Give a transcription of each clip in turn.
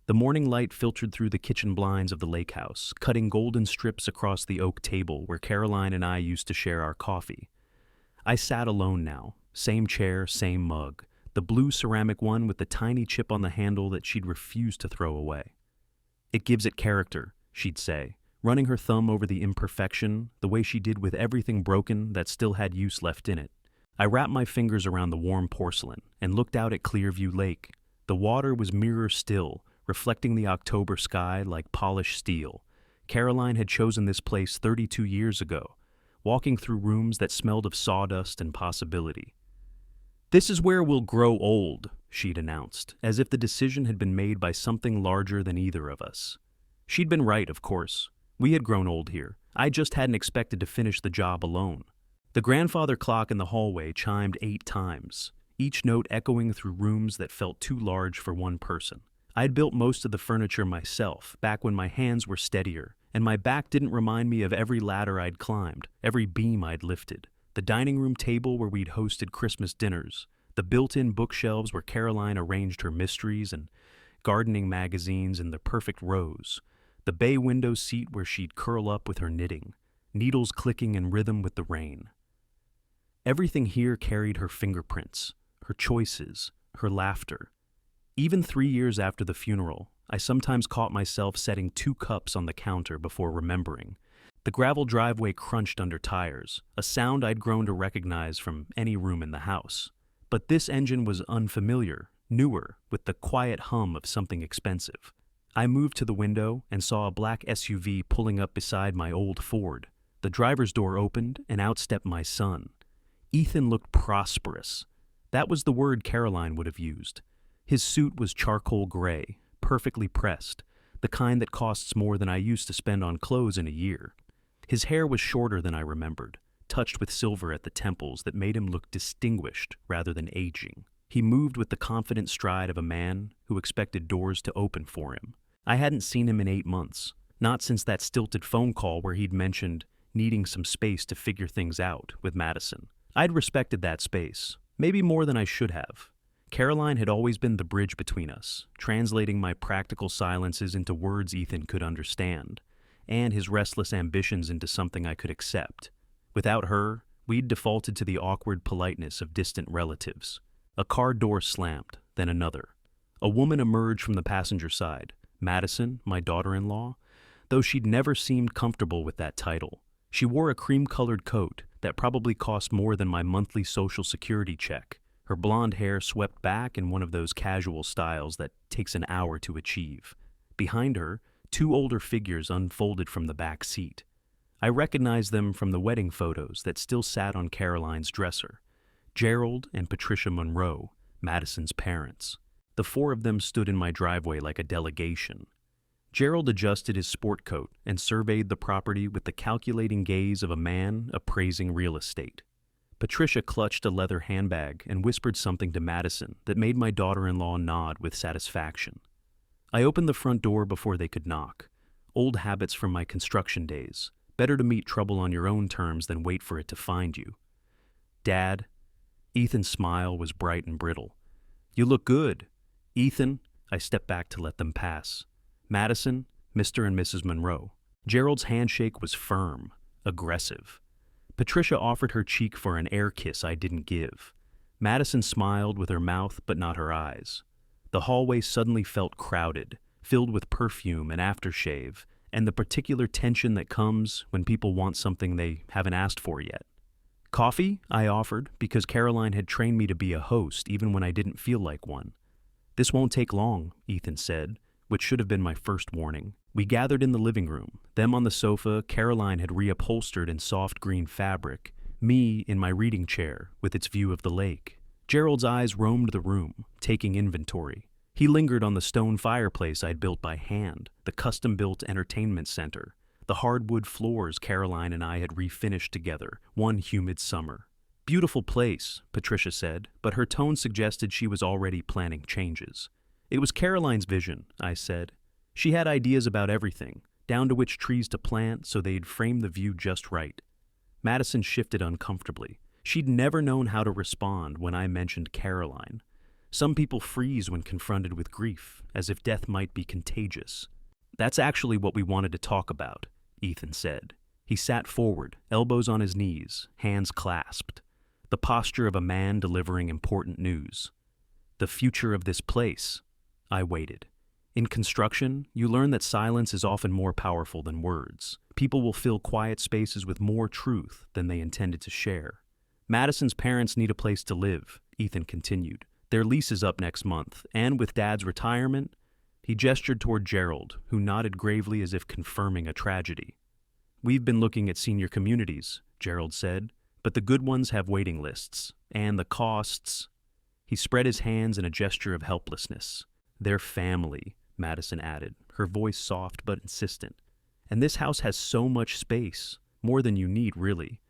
The morning light filtered through the kitchen blinds of the lakehouse, cutting golden strips across the oak table where Caroline and I used to share our coffee. I sat alone now, same chair, same mug, the blue ceramic one with the tiny chip on the handle that she'd refused to throw away. "It gives it character," she'd say, running her thumb over the imperfection, the way she did with everything broken that still had use left in it. I wrapped my fingers around the warm porcelain and looked out at Clearview Lake. The water was mirror still, reflecting the October sky like polished steel. Caroline had chosen this place 32 years ago, walking through rooms that smelled of sawdust and possibility. "This is where we'll grow old," she'd announced, as if the decision had been made by something larger than either of us. She'd been right, of course. We had grown old here. I just hadn't expected to finish the job alone. The grandfather clock in the hallway chimed 8 times, each note echoing through rooms that felt too large for one person. I'd built most of the furniture myself, back when my hands were steadier, and my back didn't remind me of every ladder I'd climbed, every beam I'd lifted. The dining room table where we'd hosted Christmas dinners, the built-in bookshelves where Caroline arranged her mysteries and gardening magazines in the perfect rows, the bay window seat where she'd curl up with her knitting, needles clicking in rhythm with the rain. Everything here carried her fingerprints, her choices, her laughter. Even 3 years after the funeral, I sometimes caught myself setting 2 cups on the counter before remembering. The gravel driveway crunched under tires, a sound I'd grown to recognize from any room in the house. But this engine was unfamiliar, newer, with the quiet hum of something expensive. I moved to the window and saw a black SUV pulling up beside my old Ford. The driver's door opened and out stepped my son. Ethan looked prosperous. That was the word Caroline would have used. His suit was charcoal gray, perfectly pressed, the kind that costs more than I used to spend on clothes in a year. His hair was shorter than I remembered, touched with silver at the temples that made him look distinguished rather than aging. He moved with the confident stride of a man who expected doors to open for him. I hadn't seen him in 8 months, not since that stilted phone call where he'd mentioned needing some space to figure things out with Madison. I'd respected that space, maybe more than I should have. Caroline had always been the bridge between us, translating my practical silences into words Ethan could understand, and his restless ambitions into something I could accept. Without her, we'd defaulted to the awkward politeness of distant relatives. A car door slammed, then another. A woman emerged from the passenger side, Madison, my daughter-in-law, though she'd never seemed comfortable with that title. She wore a cream-colored coat that probably cost more than my monthly Social Security check. Her blonde hair swept back in one of those casual styles that takes an hour to achieve. Behind her, 2 older figures unfolded from the back seat. I recognized them from the wedding photos that still sat on Caroline's dresser. Gerald and Patricia Monroe, Madison's parents. The 4 of them stood in my driveway like a delegation. Gerald adjusted his sport coat and surveyed the property with the calculating gaze of a man appraising real estate. Patricia clutched a leather handbag and whispered something to Madison that made my daughter-in-law nod with satisfaction. I opened the front door before they could knock. Old habits from my construction days. Better to meet trouble on your own terms than wait for it to find you. "Dad?" Ethan's smile was bright and brittle. "You look good." "Ethan?" I stepped back to let them pass. "Madison, Mr. and Mrs. Monroe." Gerald's handshake was firm, aggressive. Patricia offered her cheek for an air kiss I didn't give. Madison smiled with her mouth but not her eyes. The hallway suddenly felt crowded, filled with perfume and aftershave, and the particular tension that comes when people want something they haven't asked for yet. "Coffee?" I offered, because Caroline had trained me to be a host even when I didn't feel like one. "This won't take long," Ethan said, which should have been my first warning. We gathered in the living room, them on the sofa Caroline had reupholstered in soft green fabric, me in my reading chair with its view of the lake. Gerald's eyes roamed the room, taking inventory. He lingered on the stone fireplace I'd built by hand, the custom-built entertainment center, the hardwood floors Caroline and I had refinished together one humid summer. "Beautiful place," Patricia said, but her tone suggested she was already planning changes. "It was Caroline's vision," I said. "She had ideas about everything, down to which trees to plant so they'd frame the view just right." Madison shifted uncomfortably. She'd never known how to respond when I mentioned Caroline. Some people freeze when confronted with grief, as if death might be contagious. That's actually what we wanted to talk about, Ethan said. He sat forward, elbows on his knees, hands clasped. The posture of a man delivering important news. The future of this place. I waited. In construction, you learn that silence is often more powerful than words. People will fill quiet spaces with more truth than they intended to share. Madison's parents need a place to live, Ethan continued. Their lease is up next month, and with Dad's retirement, he gestured toward Gerald, who nodded gravely as if confirming a tragedy. We've been looking at senior communities, Gerald said, but the good ones have waiting lists, and the costs. He spread his hands in a gesture of helplessness. They're family, Madison added, her voice soft but insistent. And this house has so much space, more than you need, really.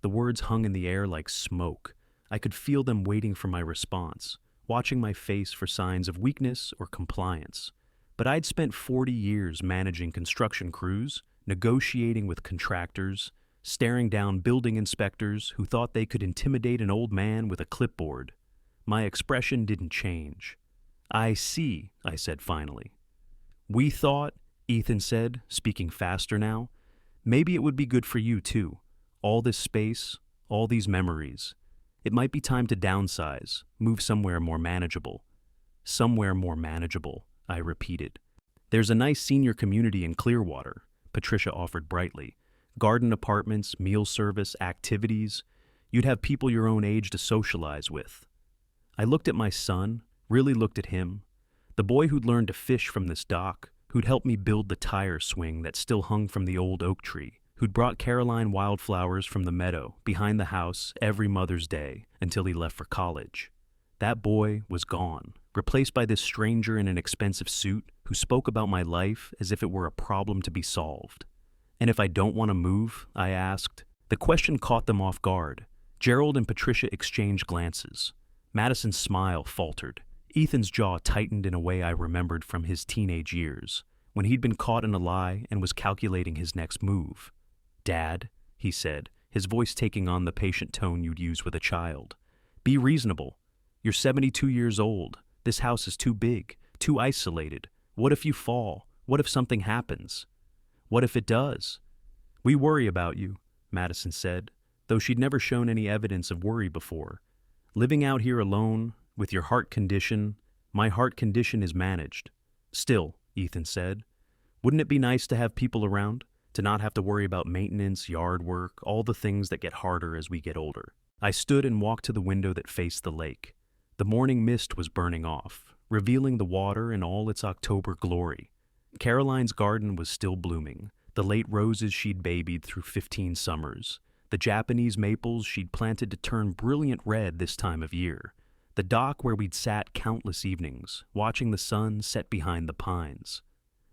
The words hung in the air like smoke. I could feel them waiting for my response, watching my face for signs of weakness or compliance. But I'd spent 40 years managing construction crews, negotiating with contractors, staring down building inspectors who thought they could intimidate an old man with a clipboard. My expression didn't change. I see, I said finally. We thought, Ethan said, speaking faster now, maybe it would be good for you too. All this space, all these memories. It might be time to downsize, move somewhere more manageable. Somewhere more manageable, I repeated. There's a nice senior community in Clearwater, Patricia offered brightly. Garden apartments, meal service, activities. You'd have people your own age to socialize with. I looked at my son, really looked at him, the boy who'd learned to fish from this dock, who'd helped me build the tire swing that still hung from the old oak tree, who'd brought Caroline wildflowers from the meadow behind the house every Mother's Day until he left for college. That boy was gone, replaced by this stranger in an expensive suit who spoke about my life as if it were a problem to be solved. And if I don't want to move, I asked. The question caught them off guard. Gerald and Patricia exchanged glances. Madison's smile faltered. Ethan's jaw tightened in a way I remembered from his teenage years, when he'd been caught in a lie and was calculating his next move. Dad, he said, his voice taking on the patient tone you'd use with a child. Be reasonable. You're 72 years old. This house is too big, too isolated. What if you fall? What if something happens? What if it does? We worry about you, Madison said, though she'd never shown any evidence of worry before. Living out here alone, with your heart condition, my heart condition is managed. Still, Ethan said, wouldn't it be nice to have people around? To not have to worry about maintenance, yard work, all the things that get harder as we get older. I stood and walked to the window that faced the lake. The morning mist was burning off, revealing the water in all its October glory. Caroline's garden was still blooming, the late roses she'd babied through 15 summers, the Japanese maples she'd planted to turn brilliant red this time of year, the dock where we'd sat countless evenings, watching the sun set behind the pines.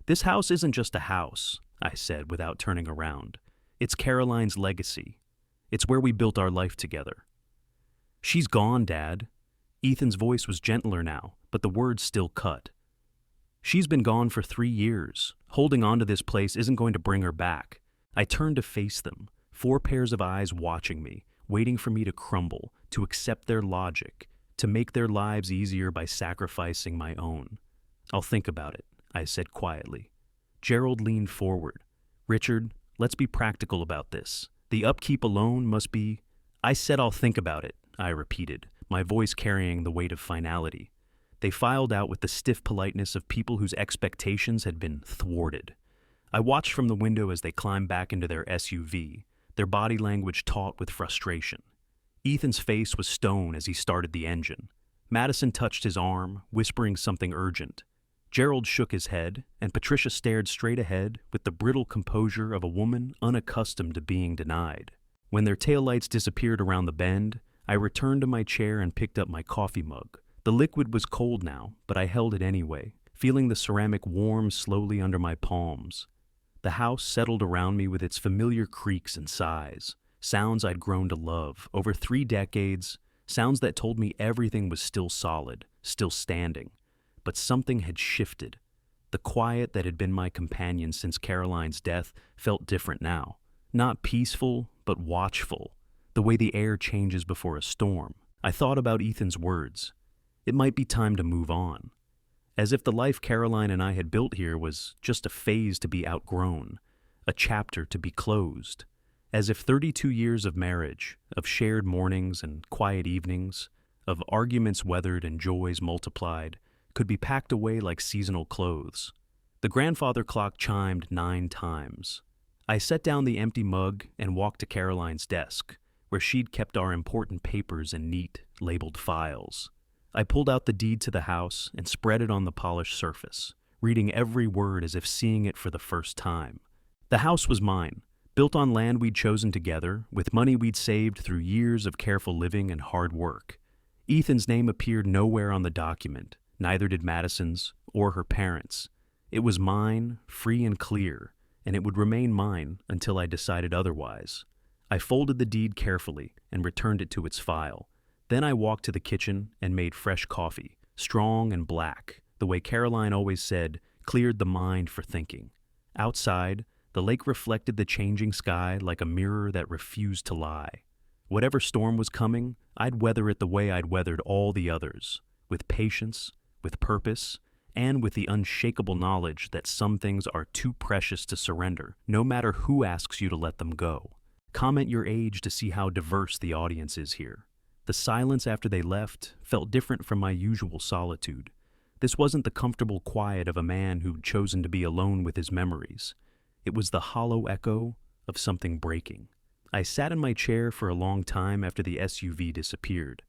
This house isn't just a house, I said without turning around. It's Caroline's legacy. It's where we built our life together. She's gone, Dad. Ethan's voice was gentler now, but the words still cut. She's been gone for 3 years. Holding on to this place isn't going to bring her back. I turned to face them, 4 pairs of eyes watching me, waiting for me to crumble, to accept their logic, to make their lives easier by sacrificing my own. I'll think about it, I said quietly. Gerald leaned forward. Richard, let's be practical about this. The upkeep alone must be... I said I'll think about it, I repeated, my voice carrying the weight of finality. They filed out with the stiff politeness of people whose expectations had been thwarted. I watched from the window as they climbed back into their SUV, their body language taut with frustration. Ethan's face was stone as he started the engine. Madison touched his arm, whispering something urgent. Gerald shook his head, and Patricia stared straight ahead with the brittle composure of a woman unaccustomed to being denied. When their taillights disappeared around the bend, I returned to my chair and picked up my coffee mug. The liquid was cold now, but I held it anyway, feeling the ceramic warm slowly under my palms. The house settled around me with its familiar creaks and sighs, sounds I'd grown to love over 3 decades, sounds that told me everything was still solid, still standing. But something had shifted. The quiet that had been my companion since Caroline's death felt different now. Not peaceful, but watchful, the way the air changes before a storm. I thought about Ethan's words. It might be time to move on. As if the life Caroline and I had built here was just a phase to be outgrown, a chapter to be closed. As if 32 years of marriage, of shared mornings and quiet evenings, of arguments weathered and joys multiplied, could be packed away like seasonal clothes. The grandfather clock chimed 9 times. I set down the empty mug and walked to Caroline's desk, where she'd kept our important papers in neat, labeled files. I pulled out the deed to the house and spread it on the polished surface, reading every word as if seeing it for the first time. The house was mine, built on land we'd chosen together, with money we'd saved through years of careful living and hard work. Ethan's name appeared nowhere on the document, neither did Madison's or her parents'. It was mine, free and clear, and it would remain mine until I decided otherwise. I folded the deed carefully and returned it to its file. Then I walked to the kitchen and made fresh coffee, strong and black, the way Caroline always said, cleared the mind for thinking. Outside, the lake reflected the changing sky like a mirror that refused to lie. Whatever storm was coming, I'd weather it the way I'd weathered all the others, with patience, with purpose, and with the unshakable knowledge that some things are too precious to surrender, no matter who asks you to let them go. Comment your age to see how diverse the audience is here. The silence after they left felt different from my usual solitude. This wasn't the comfortable quiet of a man who'd chosen to be alone with his memories. It was the hollow echo of something breaking. I sat in my chair for a long time after the SUV disappeared,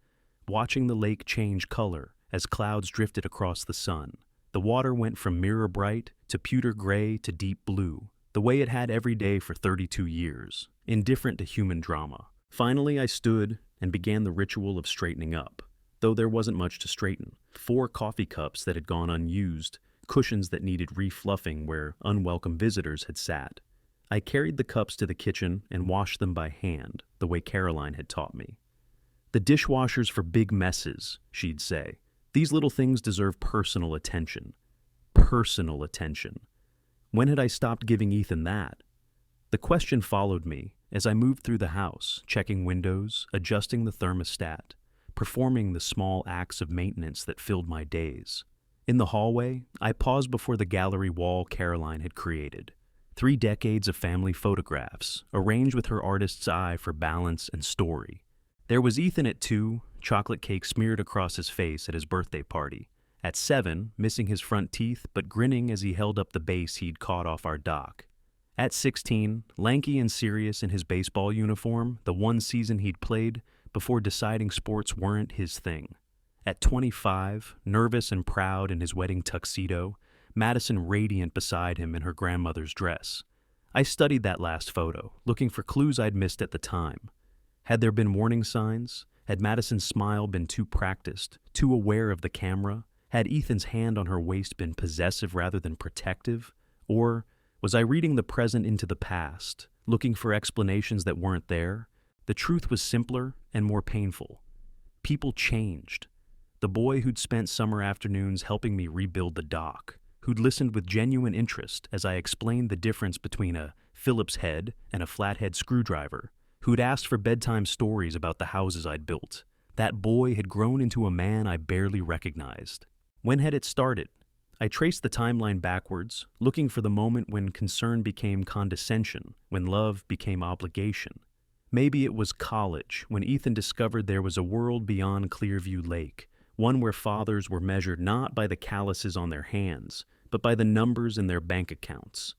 watching the lake change color as clouds drifted across the sun. The water went from mirror bright to pewter gray to deep blue, the way it had every day for 32 years, indifferent to human drama. Finally, I stood and began the ritual of straightening up, though there wasn't much to straighten. 4 coffee cups that had gone unused, cushions that needed refluffing where unwelcome visitors had sat. I carried the cups to the kitchen and washed them by hand, the way Caroline had taught me. The dishwasher's for big messes, she'd say. These little things deserve personal attention. Personal attention. When had I stopped giving Ethan that? The question followed me as I moved through the house, checking windows, adjusting the thermostat, performing the small acts of maintenance that filled my days. In the hallway, I paused before the gallery wall Caroline had created. 3 decades of family photographs, arranged with her artist's eye for balance and story. There was Ethan at 2, chocolate cake smeared across his face at his birthday party. At 7, missing his front teeth but grinning as he held up the base he'd caught off our dock. At 16, lanky and serious in his baseball uniform, the one season he'd played before deciding sports weren't his thing. At 25, nervous and proud in his wedding tuxedo, Madison radiant beside him in her grandmother's dress. I studied that last photo, looking for clues I'd missed at the time. Had there been warning signs? Had Madison's smile been too practiced, too aware of the camera? Had Ethan's hand on her waist been possessive rather than protective? Or was I reading the present into the past, looking for explanations that weren't there? The truth was simpler and more painful. People changed. The boy who'd spent summer afternoons helping me rebuild the dock, who'd listened with genuine interest as I explained the difference between a Phillips head and a flathead screwdriver, who'd asked for bedtime stories about the houses I'd built. That boy had grown into a man I barely recognized. When had it started? I traced the timeline backwards, looking for the moment when concern became condescension, when love became obligation. Maybe it was college, when Ethan discovered there was a world beyond Clearview Lake, one where fathers were measured not by the calluses on their hands, but by the numbers in their bank accounts.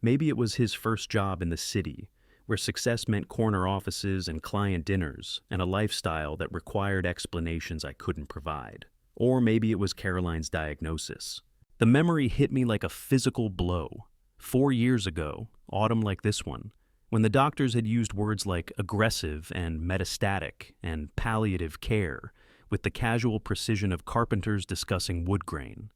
Maybe it was his first job in the city, where success meant corner offices and client dinners, and a lifestyle that required explanations I couldn't provide. Or maybe it was Caroline's diagnosis. The memory hit me like a physical blow. 4 years ago, autumn like this one, when the doctors had used words like aggressive and metastatic and palliative care, with the casual precision of carpenters discussing wood grain.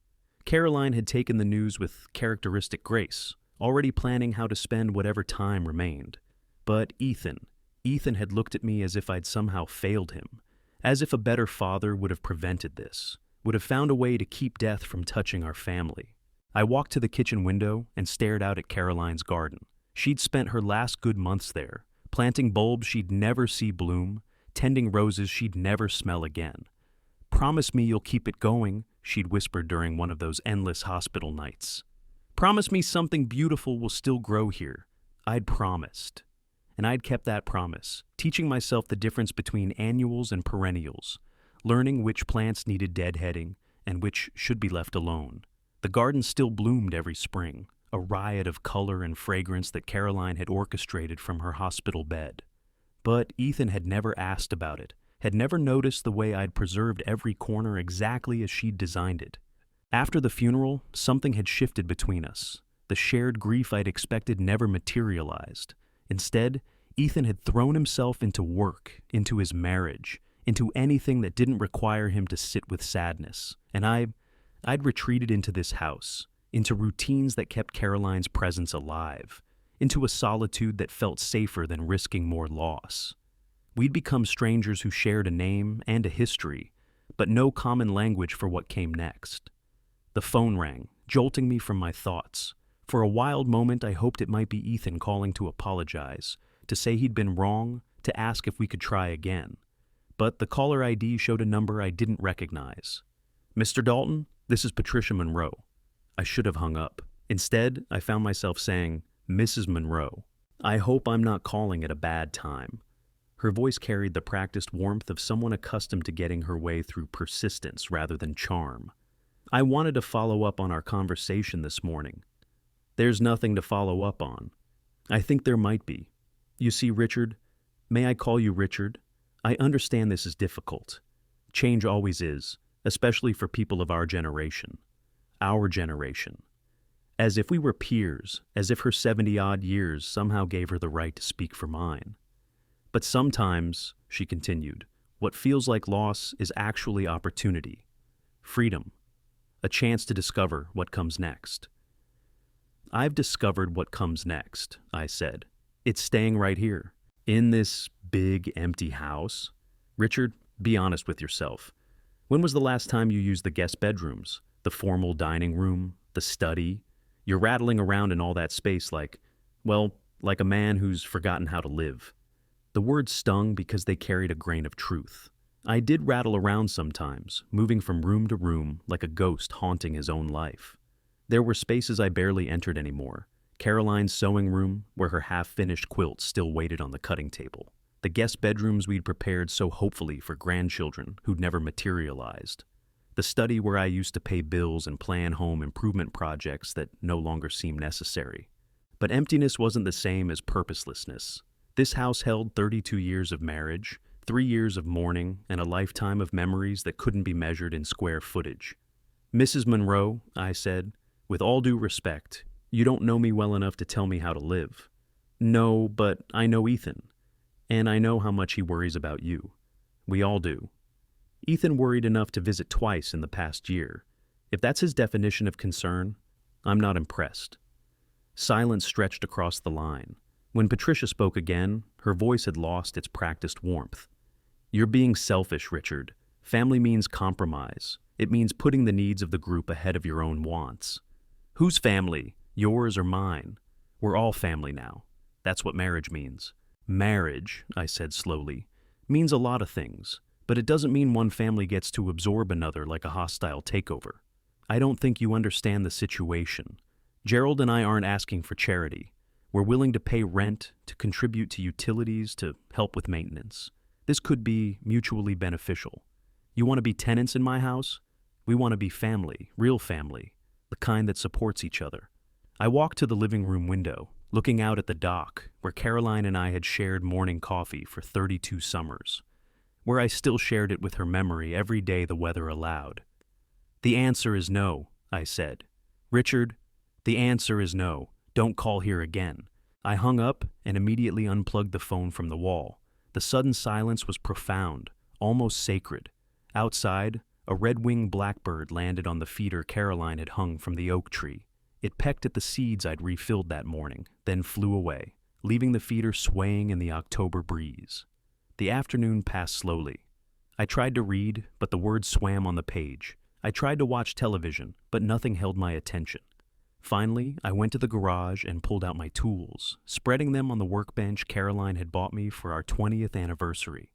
Caroline had taken the news with characteristic grace, already planning how to spend whatever time remained. But Ethan had looked at me as if I'd somehow failed him, as if a better father would have prevented this, would have found a way to keep death from touching our family. I walked to the kitchen window and stared out at Caroline's garden. She'd spent her last good months there, planting bulbs she'd never see bloom, tending roses she'd never smell again. Promise me you'll keep it going, she'd whispered during one of those endless hospital nights. Promise me something beautiful will still grow here. I'd promised. And I'd kept that promise, teaching myself the difference between annuals and perennials, learning which plants needed deadheading and which should be left alone. The garden still bloomed every spring, a riot of color and fragrance that Caroline had orchestrated from her hospital bed. But Ethan had never asked about it, had never noticed the way I'd preserved every corner exactly as she'd designed it. After the funeral, something had shifted between us. The shared grief I'd expected never materialized. Instead, Ethan had thrown himself into work, into his marriage, into anything that didn't require him to sit with sadness. And I'd retreated into this house, into routines that kept Caroline's presence alive, into a solitude that felt safer than risking more loss. We'd become strangers who shared a name and a history, but no common language for what came next. The phone rang, jolting me from my thoughts. For a wild moment, I hoped it might be Ethan calling to apologize, to say he'd been wrong, to ask if we could try again. But the caller ID showed a number I didn't recognize. Mr. Dalton, this is Patricia Monroe. I should have hung up. Instead, I found myself saying, Mrs. Monroe. I hope I'm not calling at a bad time. Her voice carried the practiced warmth of someone accustomed to getting her way through persistence rather than charm. I wanted to follow up on our conversation this morning. There's nothing to follow up on. I think there might be. You see, Richard, may I call you Richard? I understand this is difficult. Change always is, especially for people of our generation. Our generation. As if we were peers, as if her 70-odd years somehow gave her the right to speak for mine. But sometimes, she continued, what feels like loss is actually opportunity, freedom, a chance to discover what comes next. I've discovered what comes next, I said. It's staying right here, in this big, empty house. Richard, be honest with yourself. When was the last time you used the guest bedrooms, the formal dining room, the study? You're rattling around in all that space like a man who's forgotten how to live. The words stung because they carried a grain of truth. I did rattle around sometimes, moving from room to room like a ghost haunting his own life. There were spaces I barely entered anymore. Caroline's sewing room, where her half-finished quilt still waited on the cutting table. The guest bedrooms we'd prepared so hopefully for grandchildren who'd never materialized. The study where I used to pay bills and plan home improvement projects that no longer seemed necessary. But emptiness wasn't the same as purposelessness. This house held 32 years of marriage, 3 years of mourning, and a lifetime of memories that couldn't be measured in square footage. Mrs. Monroe, I said, with all due respect, you don't know me well enough to tell me how to live. No, but I know Ethan, and I know how much he worries about you. We all do. Ethan worried enough to visit twice in the past year. If that's his definition of concern, I'm not impressed. Silence stretched across the line. When Patricia spoke again, her voice had lost its practiced warmth. You're being selfish, Richard. Family means compromise. It means putting the needs of the group ahead of your own wants. Whose family? Yours or mine? We're all family now. That's what marriage means. Marriage, I said slowly, means a lot of things, but it doesn't mean one family gets to absorb another like a hostile takeover. I don't think you understand the situation. Gerald and I aren't asking for charity. We're willing to pay rent, to contribute to utilities, to help with maintenance. This could be mutually beneficial. You want to be tenants in my house? We want to be family, real family, the kind that supports each other. I walked to the living room window, looking out at the dock, where Caroline and I had shared morning coffee for 32 summers, where I still shared it with her memory every day the weather allowed. The answer is no, I said. Richard, the answer is no. Don't call here again. I hung up and immediately unplugged the phone from the wall. The sudden silence was profound, almost sacred. Outside, a red-winged blackbird landed on the feeder Caroline had hung from the oak tree. It pecked at the seeds I'd refilled that morning, then flew away, leaving the feeder swaying in the October breeze. The afternoon passed slowly. I tried to read, but the words swam on the page. I tried to watch television, but nothing held my attention. Finally, I went to the garage and pulled out my tools, spreading them on the workbench Caroline had bought me for our 20th anniversary.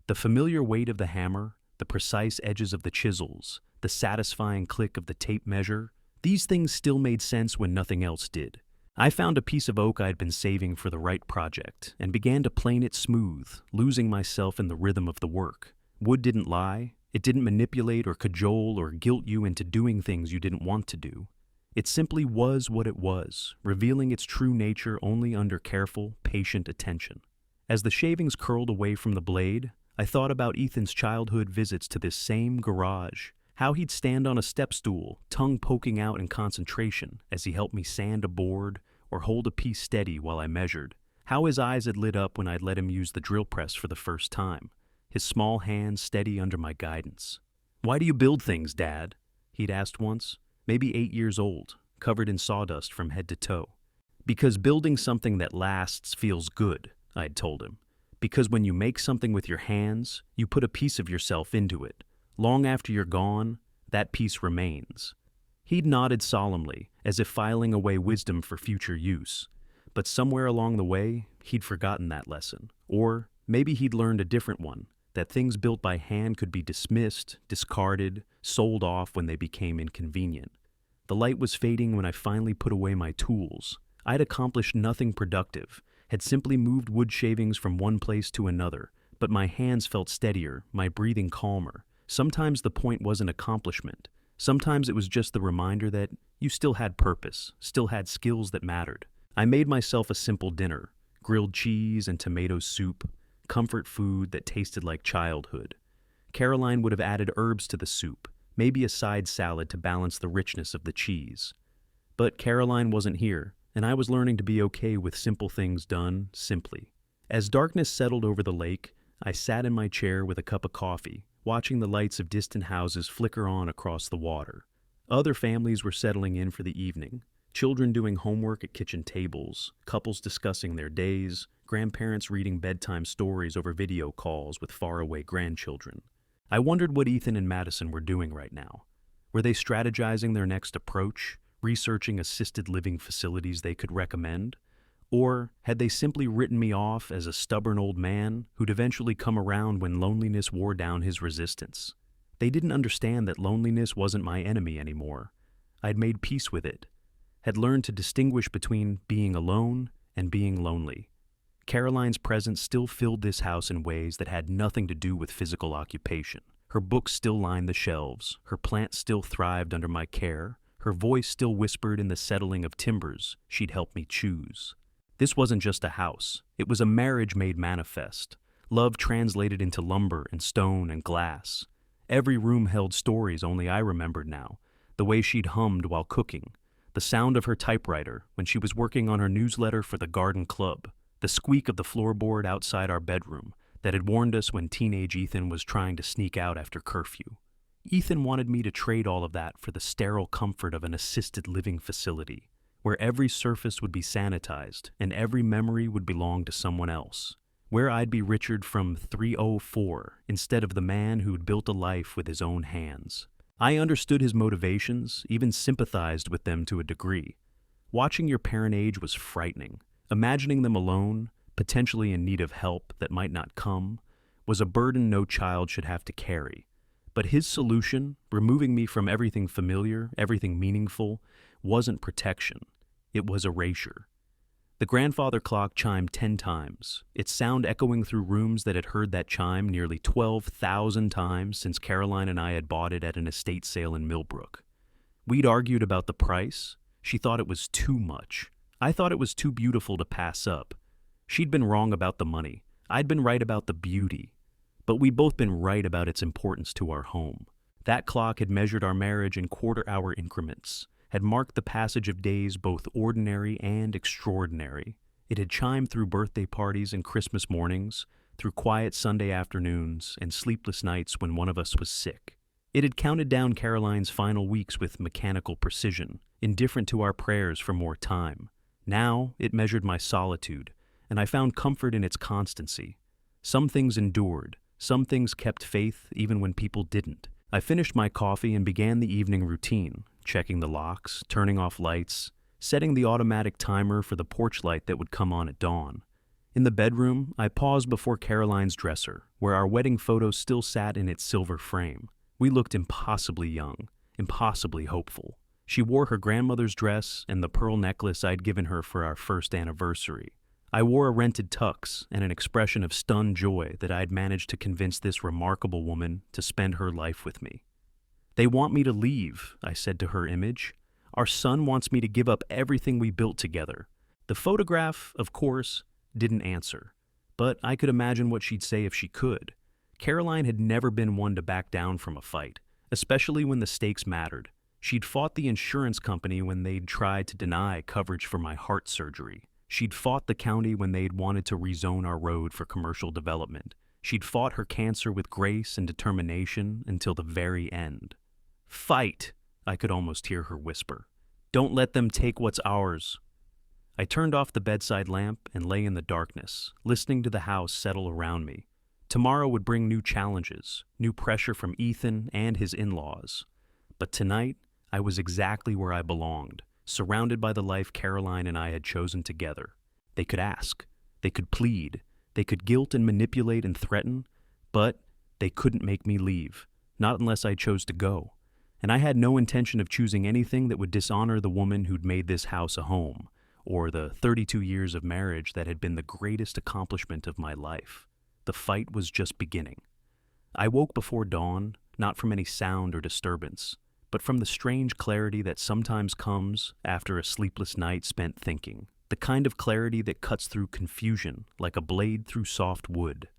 The familiar weight of the hammer, the precise edges of the chisels, the satisfying click of the tape measure, these things still made sense when nothing else did. I found a piece of oak I'd been saving for the right project and began to plane it smooth, losing myself in the rhythm of the work. Wood didn't lie. It didn't manipulate or cajole or guilt you into doing things you didn't want to do. It simply was what it was, revealing its true nature only under careful, patient attention. As the shavings curled away from the blade, I thought about Ethan's childhood visits to this same garage, how he'd stand on a step stool, tongue poking out in concentration as he helped me sand a board or hold a piece steady while I measured, how his eyes had lit up when I'd let him use the drill press for the first time, his small hands steady under my guidance. "Why do you build things, Dad?" he'd asked once, maybe 8 years old, covered in sawdust from head to toe. "Because building something that lasts feels good," I'd told him. "Because when you make something with your hands, you put a piece of yourself into it. Long after you're gone, that piece remains." He'd nodded solemnly, as if filing away wisdom for future use. But somewhere along the way, he'd forgotten that lesson. Or maybe he'd learned a different one, that things built by hand could be dismissed, discarded, sold off when they became inconvenient. The light was fading when I finally put away my tools. I'd accomplished nothing productive, had simply moved wood shavings from one place to another, but my hands felt steadier, my breathing calmer. Sometimes the point wasn't accomplishment. Sometimes it was just the reminder that you still had purpose, still had skills that mattered. I made myself a simple dinner, grilled cheese and tomato soup, comfort food that tasted like childhood. Caroline would have added herbs to the soup, maybe a side salad to balance the richness of the cheese. But Caroline wasn't here, and I was learning to be okay with simple things done simply. As darkness settled over the lake, I sat in my chair with a cup of coffee, watching the lights of distant houses flicker on across the water. Other families were settling in for the evening, children doing homework at kitchen tables, couples discussing their days, grandparents reading bedtime stories over video calls with faraway grandchildren. I wondered what Ethan and Madison were doing right now. Were they strategizing their next approach, researching assisted living facilities they could recommend? Or had they simply written me off as a stubborn old man who'd eventually come around when loneliness wore down his resistance? They didn't understand that loneliness wasn't my enemy anymore. I'd made peace with it, had learned to distinguish between being alone and being lonely. Caroline's presence still filled this house in ways that had nothing to do with physical occupation. Her books still lined the shelves, her plants still thrived under my care, her voice still whispered in the settling of timbers she'd helped me choose. This wasn't just a house, it was a marriage made manifest, love translated into lumber and stone and glass. Every room held stories only I remembered now, the way she'd hummed while cooking, the sound of her typewriter when she was working on her newsletter for the garden club, the squeak of the floorboard outside our bedroom that had warned us when teenage Ethan was trying to sneak out after curfew. Ethan wanted me to trade all of that for the sterile comfort of an assisted living facility, where every surface would be sanitized and every memory would belong to someone else, where I'd be Richard from 304 instead of the man who'd built a life with his own hands. I understood his motivations, even sympathized with them to a degree. Watching your parent age was frightening. Imagining them alone, potentially in need of help that might not come, was a burden no child should have to carry. But his solution, removing me from everything familiar, everything meaningful, wasn't protection. It was erasure. The grandfather clock chimed 10 times, its sound echoing through rooms that had heard that chime nearly 12,000 times since Caroline and I had bought it at an estate sale in Millbrook. We'd argued about the price. She thought it was too much. I thought it was too beautiful to pass up. She'd been wrong about the money. I'd been right about the beauty. But we'd both been right about its importance to our home. That clock had measured our marriage in quarter-hour increments, had marked the passage of days both ordinary and extraordinary. It had chimed through birthday parties and Christmas mornings, through quiet Sunday afternoons and sleepless nights when one of us was sick. It had counted down Caroline's final weeks with mechanical precision, indifferent to our prayers for more time. Now it measured my solitude, and I found comfort in its constancy. Some things endured, some things kept faith even when people didn't. I finished my coffee and began the evening routine, checking the locks, turning off lights, setting the automatic timer for the porch light that would come on at dawn. In the bedroom, I paused before Caroline's dresser, where our wedding photo still sat in its silver frame. We looked impossibly young, impossibly hopeful. She wore her grandmother's dress and the pearl necklace I'd given her for our first anniversary. I wore a rented tux and an expression of stunned joy that I'd managed to convince this remarkable woman to spend her life with me. "They want me to leave," I said to her image. "Our son wants me to give up everything we built together." The photograph, of course, didn't answer, but I could imagine what she'd say if she could. Caroline had never been one to back down from a fight, especially when the stakes mattered. She'd fought the insurance company when they'd tried to deny coverage for my heart surgery. She'd fought the county when they'd wanted to rezone our road for commercial development. She'd fought her cancer with grace and determination until the very end. "Fight," I could almost hear her whisper. "Don't let them take what's ours." I turned off the bedside lamp and lay in the darkness, listening to the house settle around me. Tomorrow would bring new challenges, new pressure from Ethan and his in-laws. But tonight, I was exactly where I belonged, surrounded by the life Caroline and I had chosen together. They could ask, they could plead, they could guilt and manipulate and threaten, but they couldn't make me leave, not unless I chose to go. And I had no intention of choosing anything that would dishonor the woman who'd made this house a home, or the 32 years of marriage that had been the greatest accomplishment of my life. The fight was just beginning. I woke before dawn, not from any sound or disturbance, but from the strange clarity that sometimes comes after a sleepless night spent thinking, the kind of clarity that cuts through confusion like a blade through soft wood,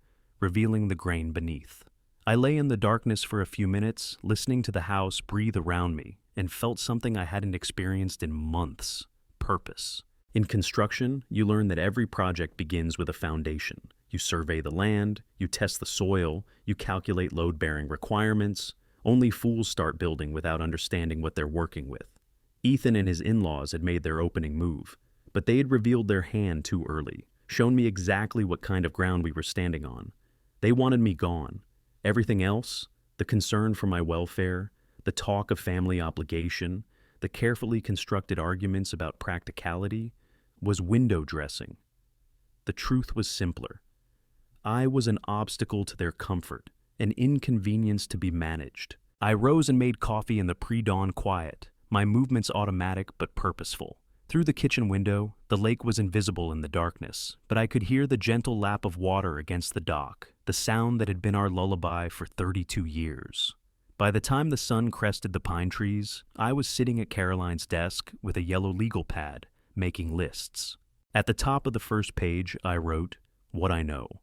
revealing the grain beneath. I lay in the darkness for a few minutes, listening to the house breathe around me, and felt something I hadn't experienced in months: purpose. In construction, you learn that every project begins with a foundation. You survey the land, you test the soil, you calculate load-bearing requirements. Only fools start building without understanding what they're working with. Ethan and his in-laws had made their opening move, but they had revealed their hand too early, shown me exactly what kind of ground we were standing on. They wanted me gone. Everything else, the concern for my welfare, the talk of family obligation, the carefully constructed arguments about practicality, was window dressing. The truth was simpler. I was an obstacle to their comfort, an inconvenience to be managed. I rose and made coffee in the pre-dawn quiet, my movements automatic but purposeful. Through the kitchen window, the lake was invisible in the darkness, but I could hear the gentle lap of water against the dock, the sound that had been our lullaby for 32 years. By the time the sun crested the pine trees, I was sitting at Caroline's desk with a yellow legal pad, making lists. At the top of the first page, I wrote, "What I know."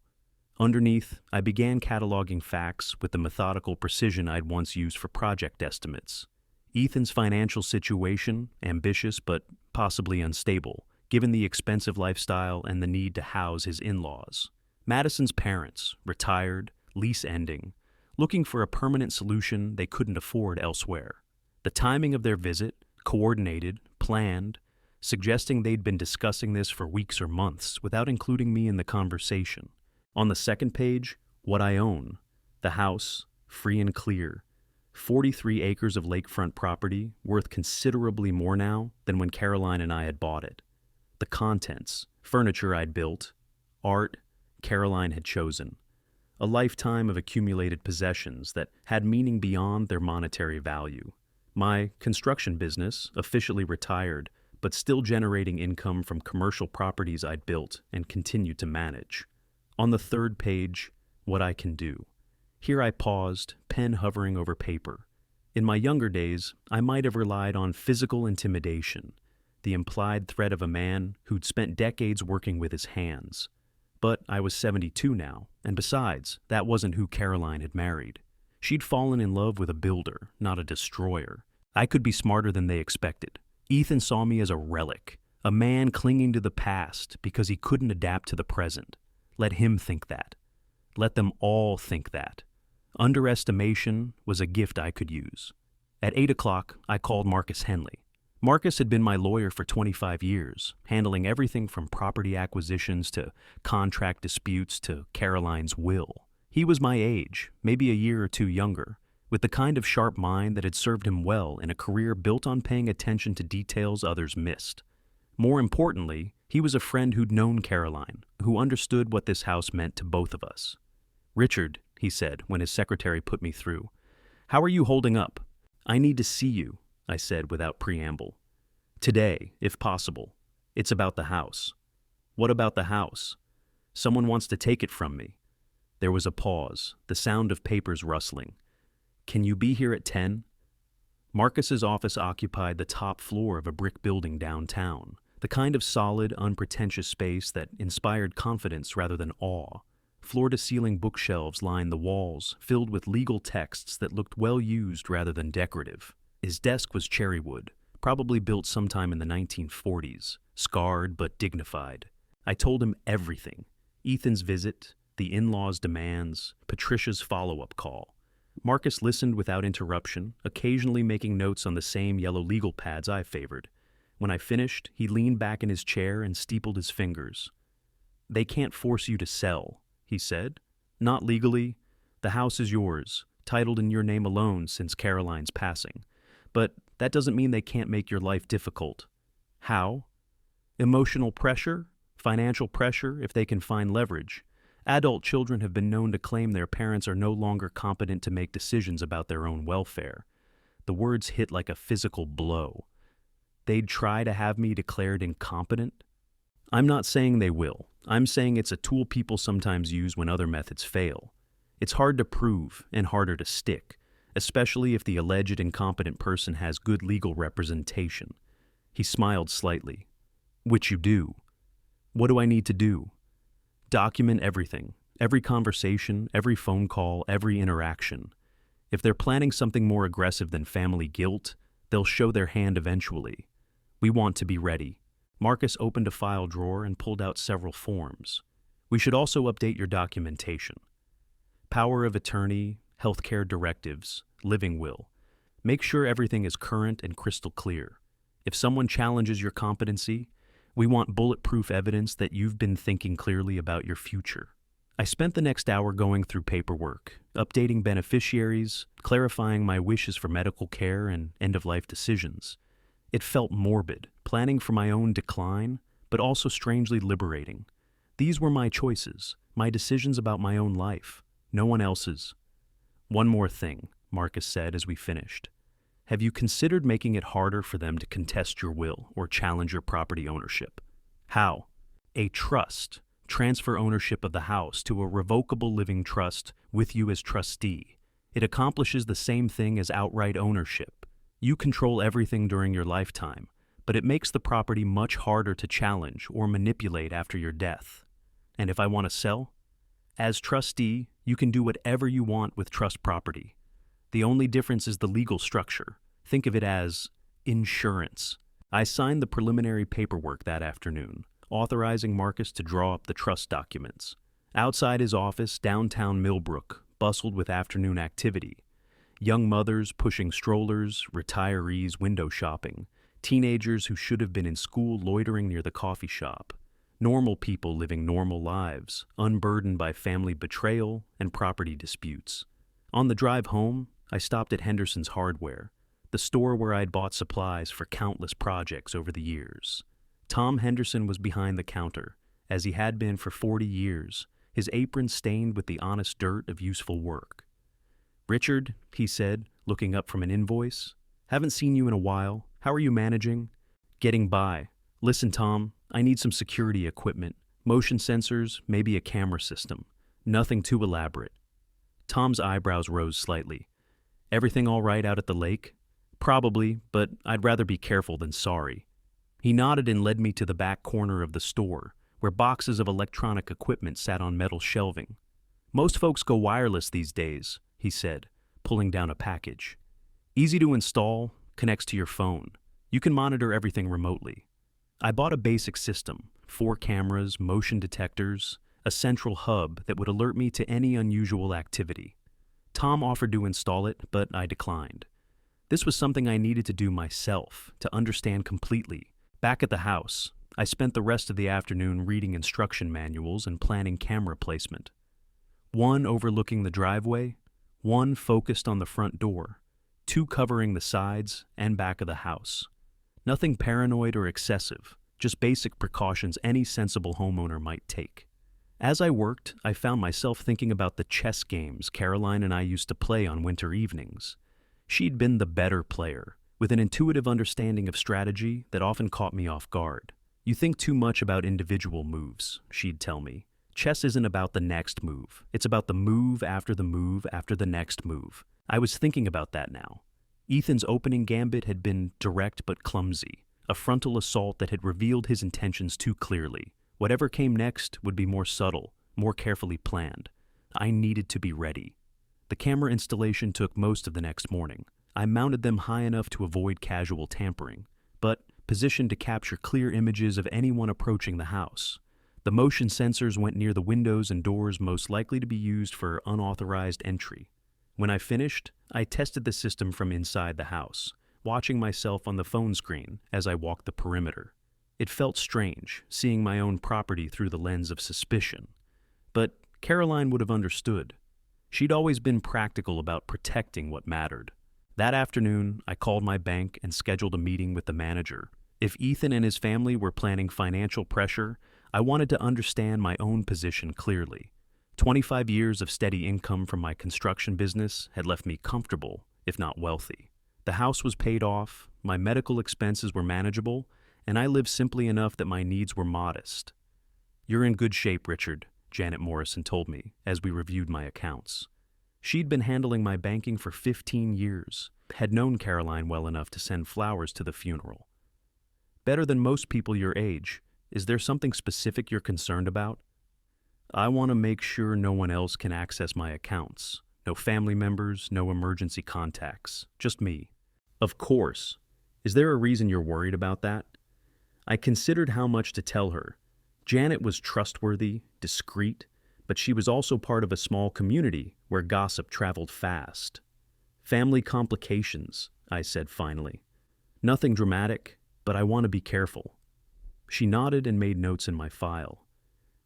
Underneath, I began cataloging facts with the methodical precision I'd once used for project estimates. Ethan's financial situation, ambitious but possibly unstable, given the expensive lifestyle and the need to house his in-laws. Madison's parents, retired, lease ending, looking for a permanent solution they couldn't afford elsewhere. The timing of their visit, coordinated, planned, suggesting they'd been discussing this for weeks or months without including me in the conversation. On the second page, what I own: the house, free and clear, 43 acres of lakefront property, worth considerably more now than when Caroline and I had bought it. The contents: furniture I'd built, art Caroline had chosen, a lifetime of accumulated possessions that had meaning beyond their monetary value. My construction business, officially retired, but still generating income from commercial properties I'd built and continued to manage. On the third page, what I can do. Here I paused, pen hovering over paper. In my younger days, I might have relied on physical intimidation, the implied threat of a man who'd spent decades working with his hands. But I was 72 now, and besides, that wasn't who Caroline had married. She'd fallen in love with a builder, not a destroyer. I could be smarter than they expected. Ethan saw me as a relic, a man clinging to the past because he couldn't adapt to the present. Let him think that. Let them all think that. Underestimation was a gift I could use. At 8 o'clock, I called Marcus Henley. Marcus had been my lawyer for 25 years, handling everything from property acquisitions to contract disputes to Caroline's will. He was my age, maybe a year or two younger, with the kind of sharp mind that had served him well in a career built on paying attention to details others missed. More importantly, He was a friend who'd known Caroline, who understood what this house meant to both of us. "Richard," he said when his secretary put me through, "how are you holding up?" "I need to see you," I said without preamble. "Today, if possible. It's about the house." "What about the house?" "Someone wants to take it from me." There was a pause, the sound of papers rustling. "Can you be here at 10? Marcus's office occupied the top floor of a brick building downtown, the kind of solid, unpretentious space that inspired confidence rather than awe. Floor-to-ceiling bookshelves lined the walls, filled with legal texts that looked well-used rather than decorative. His desk was cherry wood, probably built sometime in the 1940s, scarred but dignified. I told him everything: Ethan's visit, the in-laws' demands, Patricia's follow-up call. Marcus listened without interruption, occasionally making notes on the same yellow legal pads I favored. When I finished, he leaned back in his chair and steepled his fingers. "They can't force you to sell," he said. "Not legally. The house is yours, titled in your name alone since Caroline's passing. But that doesn't mean they can't make your life difficult." "How?" "Emotional pressure, financial pressure if they can find leverage. Adult children have been known to claim their parents are no longer competent to make decisions about their own welfare." The words hit like a physical blow. "They'd try to have me declared incompetent?" "I'm not saying they will. I'm saying it's a tool people sometimes use when other methods fail. It's hard to prove and harder to stick, especially if the alleged incompetent person has good legal representation." He smiled slightly. "Which you do." "What do I need to do?" "Document everything, every conversation, every phone call, every interaction. If they're planning something more aggressive than family guilt, they'll show their hand eventually. We want to be ready." Marcus opened a file drawer and pulled out several forms. "We should also update your documentation. Power of attorney, healthcare directives, living will. Make sure everything is current and crystal clear. If someone challenges your competency, we want bulletproof evidence that you've been thinking clearly about your future." I spent the next hour going through paperwork, updating beneficiaries, clarifying my wishes for medical care and end-of-life decisions. It felt morbid, planning for my own decline, but also strangely liberating. These were my choices, my decisions about my own life, no one else's. "One more thing," Marcus said as we finished. "Have you considered making it harder for them to contest your will or challenge your property ownership?" "How?" "A trust. Transfer ownership of the house to a revocable living trust with you as trustee. It accomplishes the same thing as outright ownership. You control everything during your lifetime, but it makes the property much harder to challenge or manipulate after your death. And if I want to sell? As trustee, you can do whatever you want with trust property. The only difference is the legal structure. Think of it as insurance." I signed the preliminary paperwork that afternoon, authorizing Marcus to draw up the trust documents. Outside his office, downtown Millbrook bustled with afternoon activity. Young mothers pushing strollers, retirees window shopping, teenagers who should have been in school loitering near the coffee shop. Normal people living normal lives, unburdened by family betrayal and property disputes. On the drive home, I stopped at Henderson's Hardware, the store where I'd bought supplies for countless projects over the years. Tom Henderson was behind the counter, as he had been for 40 years, his apron stained with the honest dirt of useful work. "Richard," he said, looking up from an invoice, "haven't seen you in a while. How are you managing?" "Getting by. Listen, Tom, I need some security equipment, motion sensors, maybe a camera system. Nothing too elaborate." Tom's eyebrows rose slightly. "Everything all right out at the lake?" "Probably, but I'd rather be careful than sorry." He nodded and led me to the back corner of the store, where boxes of electronic equipment sat on metal shelving. "Most folks go wireless these days," he said, pulling down a package. "Easy to install, connects to your phone. You can monitor everything remotely." I bought a basic system, 4 cameras, motion detectors, a central hub that would alert me to any unusual activity. Tom offered to install it, but I declined. This was something I needed to do myself, to understand completely. Back at the house, I spent the rest of the afternoon reading instruction manuals and planning camera placement. One overlooking the driveway, one focused on the front door, 2 covering the sides and back of the house. Nothing paranoid or excessive, just basic precautions any sensible homeowner might take. As I worked, I found myself thinking about the chess games Caroline and I used to play on winter evenings. She'd been the better player, with an intuitive understanding of strategy that often caught me off guard. "You think too much about individual moves," she'd tell me. "Chess isn't about the next move. It's about the move after the next move." I was thinking about that now. Ethan's opening gambit had been direct but clumsy, a frontal assault that had revealed his intentions too clearly. Whatever came next would be more subtle, more carefully planned. I needed to be ready. The camera installation took most of the next morning. I mounted them high enough to avoid casual tampering, but positioned to capture clear images of anyone approaching the house. The motion sensors went near the windows and doors most likely to be used for unauthorized entry. When I finished, I tested the system from inside the house, watching myself on the phone screen as I walked the perimeter. It felt strange, seeing my own property through the lens of suspicion. But Caroline would have understood. She'd always been practical about protecting what mattered. That afternoon, I called my bank and scheduled a meeting with the manager. If Ethan and his family were planning financial pressure, I wanted to understand my own position clearly. 25 years of steady income from my construction business had left me comfortable, if not wealthy. The house was paid off, my medical expenses were manageable, and I lived simply enough that my needs were modest. "You're in good shape, Richard," Janet Morrison told me as we reviewed my accounts. She'd been handling my banking for 15 years, had known Caroline well enough to send flowers to the funeral. "Better than most people your age. Is there something specific you're concerned about?" "I want to make sure no one else can access my accounts. No family members, no emergency contacts. Just me." "Of course. Is there a reason you're worried about that?" I considered how much to tell her. Janet was trustworthy, discreet, but she was also part of a small community where gossip traveled fast. "Family complications," I said finally. "Nothing dramatic, but I want to be careful." She nodded and made notes in my file.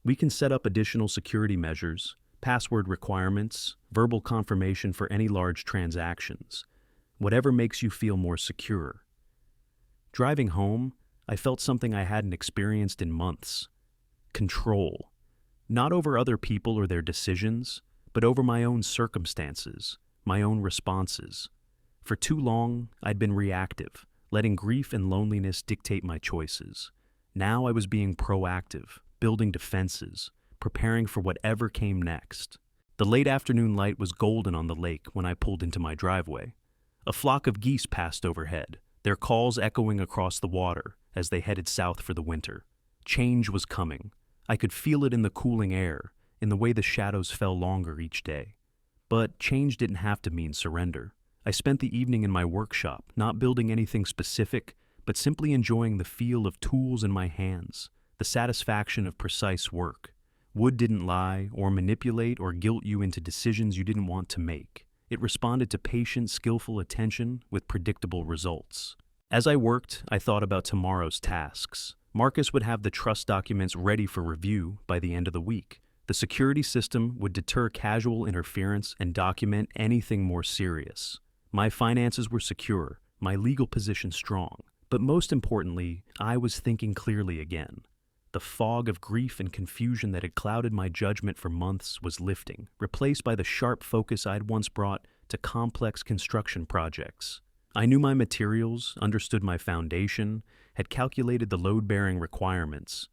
"We can set up additional security measures, password requirements, verbal confirmation for any large transactions. Whatever makes you feel more secure." Driving home, I felt something I hadn't experienced in months. Control. Not over other people or their decisions, but over my own circumstances, my own responses. For too long, I'd been reactive, letting grief and loneliness dictate my choices. Now I was being proactive, building defenses, preparing for whatever came next. The late afternoon light was golden on the lake when I pulled into my driveway. A flock of geese passed overhead, their calls echoing across the water as they headed south for the winter. Change was coming. I could feel it in the cooling air, in the way the shadows fell longer each day. But change didn't have to mean surrender. I spent the evening in my workshop, not building anything specific, but simply enjoying the feel of tools in my hands, the satisfaction of precise work. Wood didn't lie or manipulate or guilt you into decisions you didn't want to make. It responded to patient, skillful attention with predictable results. As I worked, I thought about tomorrow's tasks. Marcus would have the trust documents ready for review by the end of the week. The security system would deter casual interference and document anything more serious. My finances were secure, my legal position strong. But most importantly, I was thinking clearly again. The fog of grief and confusion that had clouded my judgment for months was lifting, replaced by the sharp focus I'd once brought to complex construction projects. I knew my materials, understood my foundation, had calculated the load-bearing requirements.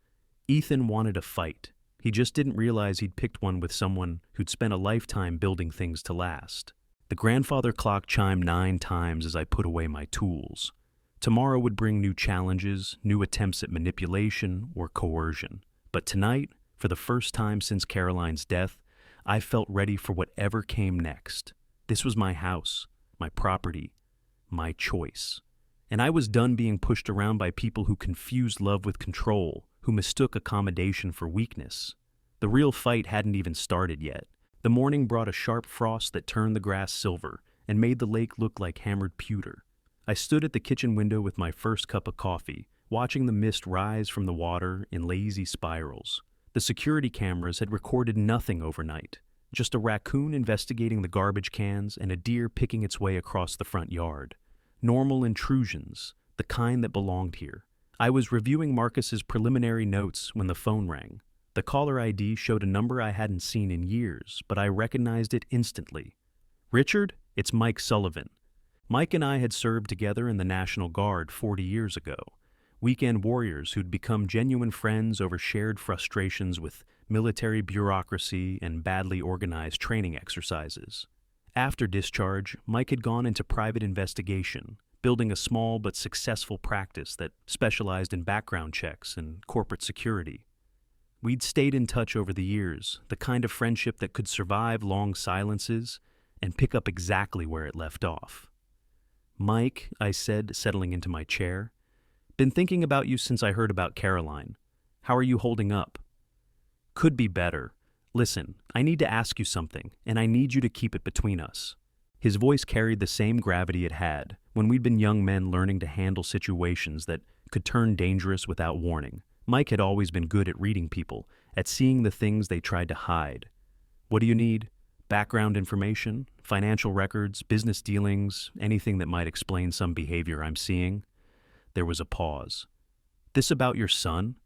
Ethan wanted a fight. He just didn't realize he'd picked one with someone who'd spent a lifetime building things to last. The grandfather clock chimed 9 times as I put away my tools. Tomorrow would bring new challenges, new attempts at manipulation or coercion. But tonight, for the first time since Caroline's death, I felt ready for whatever came next. This was my house, my property, my choice. And I was done being pushed around by people who confused love with control, who mistook accommodation for weakness. The real fight hadn't even started yet. The morning brought a sharp frost that turned the grass silver and made the lake look like hammered pewter. I stood at the kitchen window with my first cup of coffee, watching the mist rise from the water in lazy spirals. The security cameras had recorded nothing overnight, just a raccoon investigating the garbage cans and a deer picking its way across the front yard. Normal intrusions, the kind that belonged here. I was reviewing Marcus's preliminary notes when the phone rang. The caller ID showed a number I hadn't seen in years, but I recognized it instantly. Richard, it's Mike Sullivan. Mike and I had served together in the National Guard 40 years ago. Weekend warriors who'd become genuine friends over shared frustrations with military bureaucracy and badly organized training exercises. After discharge, Mike had gone into private investigation, building a small but successful practice that specialized in background checks and corporate security. We'd stayed in touch over the years, the kind of friendship that could survive long silences and pick up exactly where it left off. "Mike," I said, settling into my chair, "been thinking about you since I heard about Caroline. How are you holding up?" "Could be better. Listen, I need to ask you something, and I need you to keep it between us." His voice carried the same gravity it had when we'd been young men learning to handle situations that could turn dangerous without warning. Mike had always been good at reading people, at seeing the things they tried to hide. "What do you need? Background information, financial records, business dealings, anything that might explain some behavior I'm seeing?" There was a pause. "This about your son?"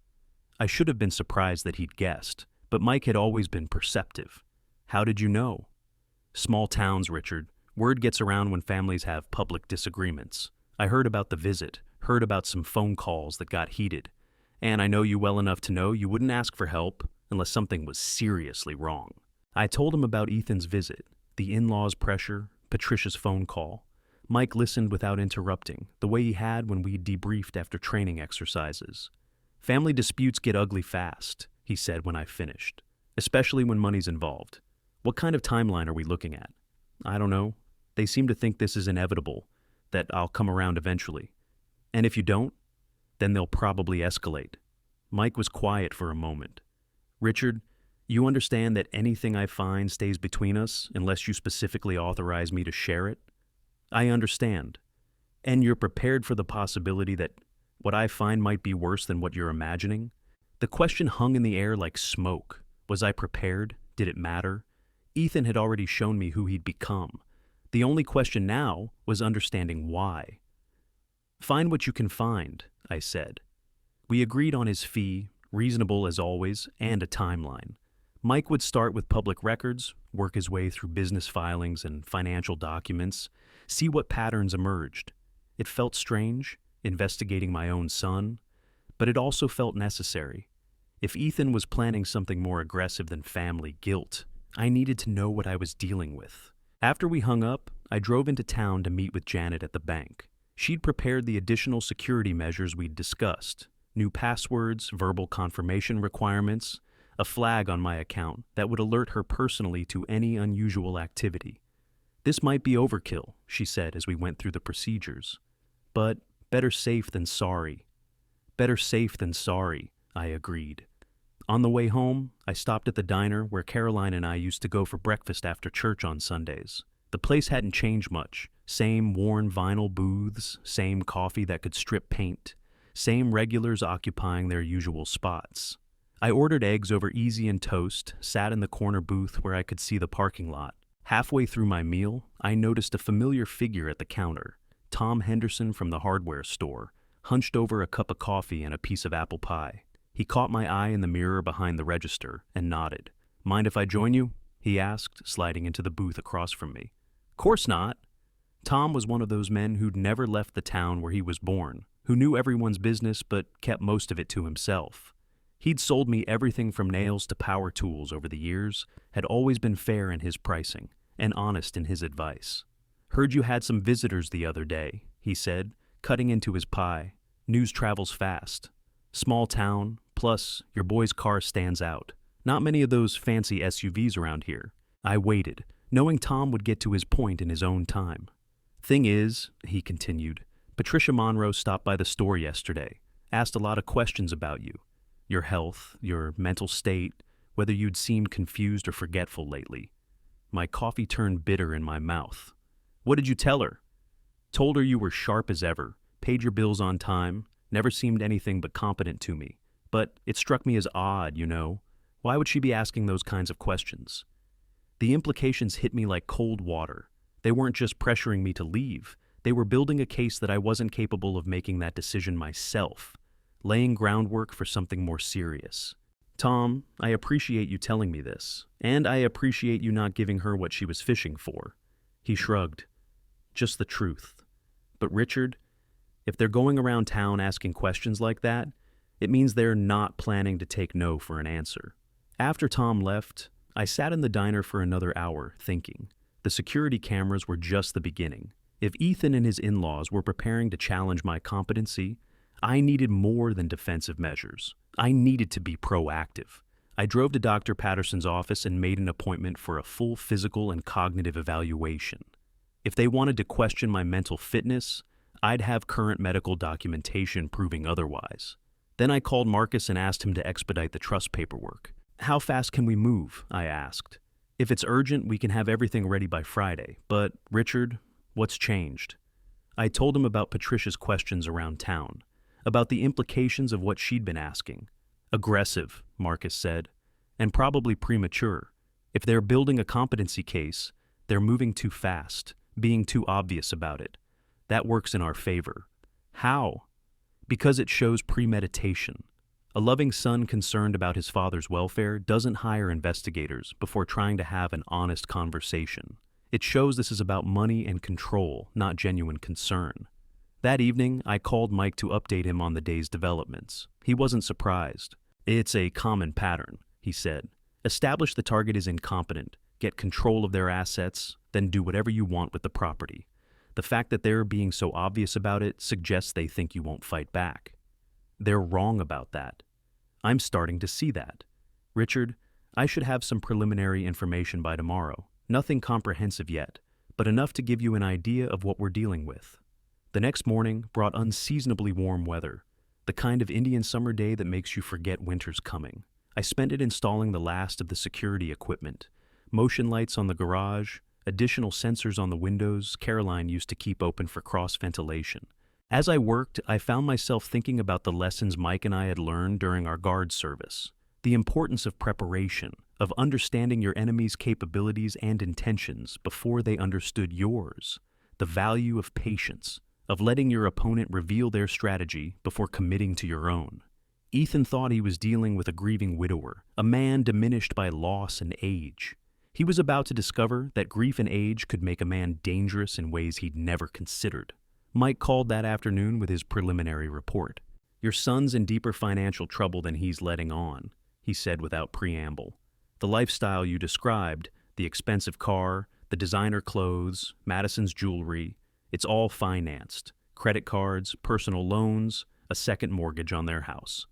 I should have been surprised that he'd guessed, but Mike had always been perceptive. "How did you know?" "Small towns, Richard. Word gets around when families have public disagreements. I heard about the visit, heard about some phone calls that got heated, and I know you well enough to know you wouldn't ask for help unless something was seriously wrong." I told him about Ethan's visit, the in-laws' pressure, Patricia's phone call. Mike listened without interrupting, the way he had when we debriefed after training exercises. "Family disputes get ugly fast," he said when I finished, "especially when money's involved. What kind of timeline are we looking at?" "I don't know. They seem to think this is inevitable, that I'll come around eventually. And if you don't, then they'll probably escalate." Mike was quiet for a moment. "Richard, you understand that anything I find stays between us unless you specifically authorize me to share it?" "I understand. And you're prepared for the possibility that what I find might be worse than what you're imagining?" The question hung in the air like smoke. Was I prepared? Did it matter? Ethan had already shown me who he'd become. The only question now was understanding why. "Find what you can find," I said. We agreed on his fee, reasonable as always, and a timeline. Mike would start with public records, work his way through business filings and financial documents, see what patterns emerged. It felt strange, investigating my own son, but it also felt necessary. If Ethan was planning something more aggressive than family guilt, I needed to know what I was dealing with. After we hung up, I drove into town to meet with Janet at the bank. She'd prepared the additional security measures we'd discussed: new passwords, verbal confirmation requirements, a flag on my account that would alert her personally to any unusual activity. "This might be overkill," she said as we went through the procedures. "But better safe than sorry." "Better safe than sorry," I agreed. On the way home, I stopped at the diner where Caroline and I used to go for breakfast after church on Sundays. The place hadn't changed much. Same worn vinyl booths, same coffee that could strip paint, same regulars occupying their usual spots. I ordered eggs over easy and toast, sat in the corner booth where I could see the parking lot. Halfway through my meal, I noticed a familiar figure at the counter, Tom Henderson from the hardware store, hunched over a cup of coffee and a piece of apple pie. He caught my eye in the mirror behind the register and nodded. "Mind if I join you?" he asked, sliding into the booth across from me. "Course not." Tom was one of those men who'd never left the town where he was born, who knew everyone's business but kept most of it to himself. He'd sold me everything from nails to power tools over the years, had always been fair in his pricing, and honest in his advice. "Heard you had some visitors the other day," he said, cutting into his pie. "News travels fast. Small town, plus your boy's car stands out. Not many of those fancy SUVs around here." I waited, knowing Tom would get to his point in his own time. "Thing is," he continued, "Patricia Monroe stopped by the store yesterday, asked a lot of questions about you. Your health, your mental state, whether you'd seemed confused or forgetful lately." My coffee turned bitter in my mouth. "What did you tell her?" "Told her you were sharp as ever, paid your bills on time, never seemed anything but competent to me. But it struck me as odd, you know. Why would she be asking those kinds of questions?" The implications hit me like cold water. They weren't just pressuring me to leave. They were building a case that I wasn't capable of making that decision myself. laying groundwork for something more serious. Tom, I appreciate you telling me this, and I appreciate you not giving her what she was fishing for. He shrugged. Just the truth. But Richard, if they're going around town asking questions like that, it means they're not planning to take no for an answer. After Tom left, I sat in the diner for another hour, thinking. The security cameras were just the beginning. If Ethan and his in-laws were preparing to challenge my competency, I needed more than defensive measures. I needed to be proactive. I drove to Dr. Patterson's office and made an appointment for a full physical and cognitive evaluation. If they wanted to question my mental fitness, I'd have current medical documentation proving otherwise. Then I called Marcus and asked him to expedite the trust paperwork. How fast can we move? I asked. If it's urgent, we can have everything ready by Friday. But, Richard, what's changed? I told him about Patricia's questions around town, about the implications of what she'd been asking. Aggressive, Marcus said, and probably premature. If they're building a competency case, they're moving too fast, being too obvious about it. That works in our favor. How? Because it shows premeditation. A loving son concerned about his father's welfare doesn't hire investigators before trying to have an honest conversation. It shows this is about money and control, not genuine concern. That evening, I called Mike to update him on the day's developments. He wasn't surprised. It's a common pattern, he said. Establish the target is incompetent, get control of their assets, then do whatever you want with the property. The fact that they're being so obvious about it suggests they think you won't fight back. They're wrong about that. I'm starting to see that. Richard, I should have some preliminary information by tomorrow. Nothing comprehensive yet, but enough to give you an idea of what we're dealing with. The next morning brought unseasonably warm weather, the kind of Indian summer day that makes you forget winter's coming. I spent it installing the last of the security equipment, motion lights on the garage, additional sensors on the windows Caroline used to keep open for cross-ventilation. As I worked, I found myself thinking about the lessons Mike and I had learned during our guard service. The importance of preparation, of understanding your enemy's capabilities and intentions before they understood yours. The value of patience, of letting your opponent reveal their strategy before committing to your own. Ethan thought he was dealing with a grieving widower, a man diminished by loss and age. He was about to discover that grief and age could make a man dangerous in ways he'd never considered. Mike called that afternoon with his preliminary report. Your son's in deeper financial trouble than he's letting on, he said without preamble. The lifestyle you described, the expensive car, the designer clothes, Madison's jewelry, it's all financed. Credit cards, personal loans, a second mortgage on their house.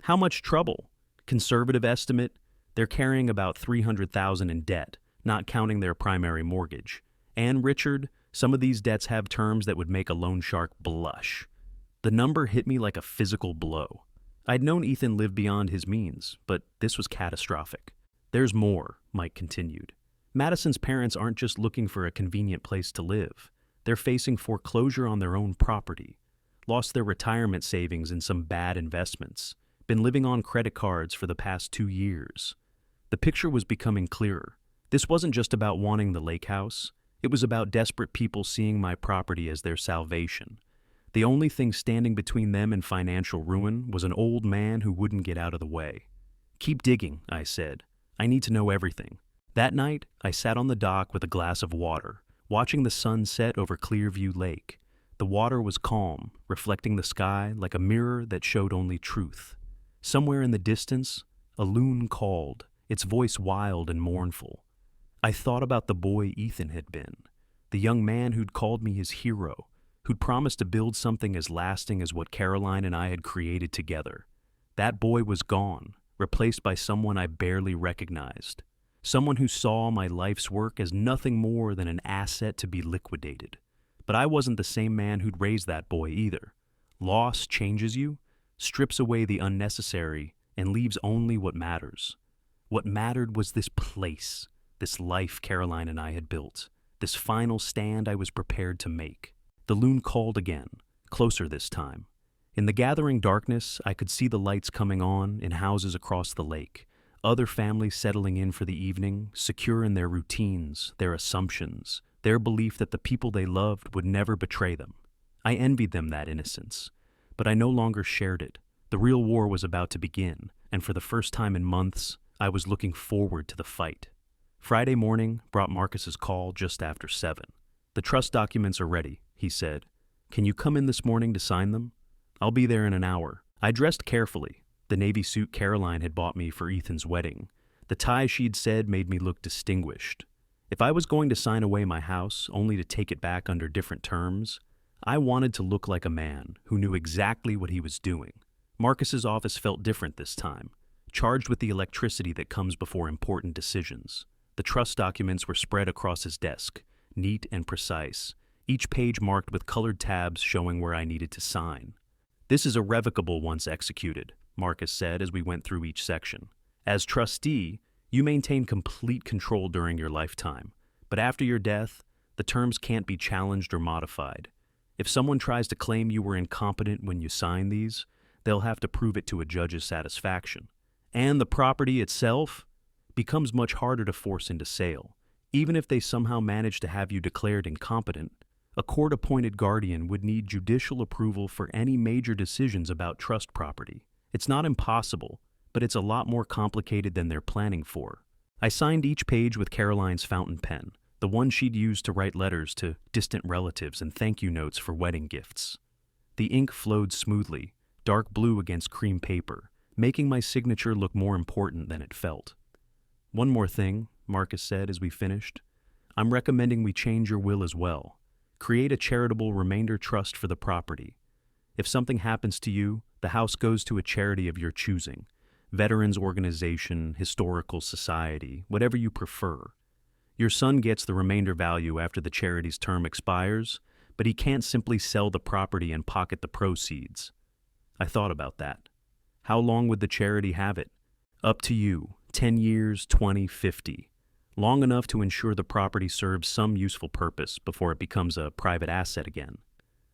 How much trouble? Conservative estimate, they're carrying about $300,000 in debt, not counting their primary mortgage. And Richard, some of these debts have terms that would make a loan shark blush. The number hit me like a physical blow. I'd known Ethan lived beyond his means, but this was catastrophic. There's more, Mike continued. Madison's parents aren't just looking for a convenient place to live. They're facing foreclosure on their own property, lost their retirement savings in some bad investments, been living on credit cards for the past 2 years. The picture was becoming clearer. This wasn't just about wanting the lake house. It was about desperate people seeing my property as their salvation. The only thing standing between them and financial ruin was an old man who wouldn't get out of the way. Keep digging, I said. I need to know everything. That night, I sat on the dock with a glass of water, watching the sun set over Clearview Lake. The water was calm, reflecting the sky like a mirror that showed only truth. Somewhere in the distance, a loon called, its voice wild and mournful. I thought about the boy Ethan had been, the young man who'd called me his hero, who'd promised to build something as lasting as what Caroline and I had created together. That boy was gone, replaced by someone I barely recognized, someone who saw my life's work as nothing more than an asset to be liquidated. But I wasn't the same man who'd raised that boy either. Loss changes you, strips away the unnecessary, and leaves only what matters. What mattered was this place, this life Caroline and I had built, this final stand I was prepared to make. The loon called again, closer this time. In the gathering darkness, I could see the lights coming on in houses across the lake, other families settling in for the evening, secure in their routines, their assumptions, their belief that the people they loved would never betray them. I envied them that innocence, but I no longer shared it. The real war was about to begin, and for the first time in months, I was looking forward to the fight. Friday morning brought Marcus's call just after 7. "The trust documents are ready," he said. "Can you come in this morning to sign them? I'll be there in an hour." I dressed carefully. The navy suit Caroline had bought me for Ethan's wedding. The tie she'd said made me look distinguished. If I was going to sign away my house only to take it back under different terms, I wanted to look like a man who knew exactly what he was doing. Marcus's office felt different this time, charged with the electricity that comes before important decisions. The trust documents were spread across his desk, neat and precise, each page marked with colored tabs showing where I needed to sign. "This is irrevocable once executed," Marcus said as we went through each section. "As trustee, you maintain complete control during your lifetime, but after your death, the terms can't be challenged or modified. If someone tries to claim you were incompetent when you signed these, they'll have to prove it to a judge's satisfaction. And the property itself becomes much harder to force into sale. Even if they somehow manage to have you declared incompetent, a court-appointed guardian would need judicial approval for any major decisions about trust property. It's not impossible, but it's a lot more complicated than they're planning for." I signed each page with Caroline's fountain pen, the one she'd used to write letters to distant relatives and thank you notes for wedding gifts. The ink flowed smoothly, dark blue against cream paper, making my signature look more important than it felt. "One more thing," Marcus said as we finished. "I'm recommending we change your will as well. Create a charitable remainder trust for the property. If something happens to you, the house goes to a charity of your choosing. Veterans organization, historical society, whatever you prefer. Your son gets the remainder value after the charity's term expires, but he can't simply sell the property and pocket the proceeds." I thought about that. How long would the charity have it? Up to you. 10 years, 20, 50. Long enough to ensure the property serves some useful purpose before it becomes a private asset again.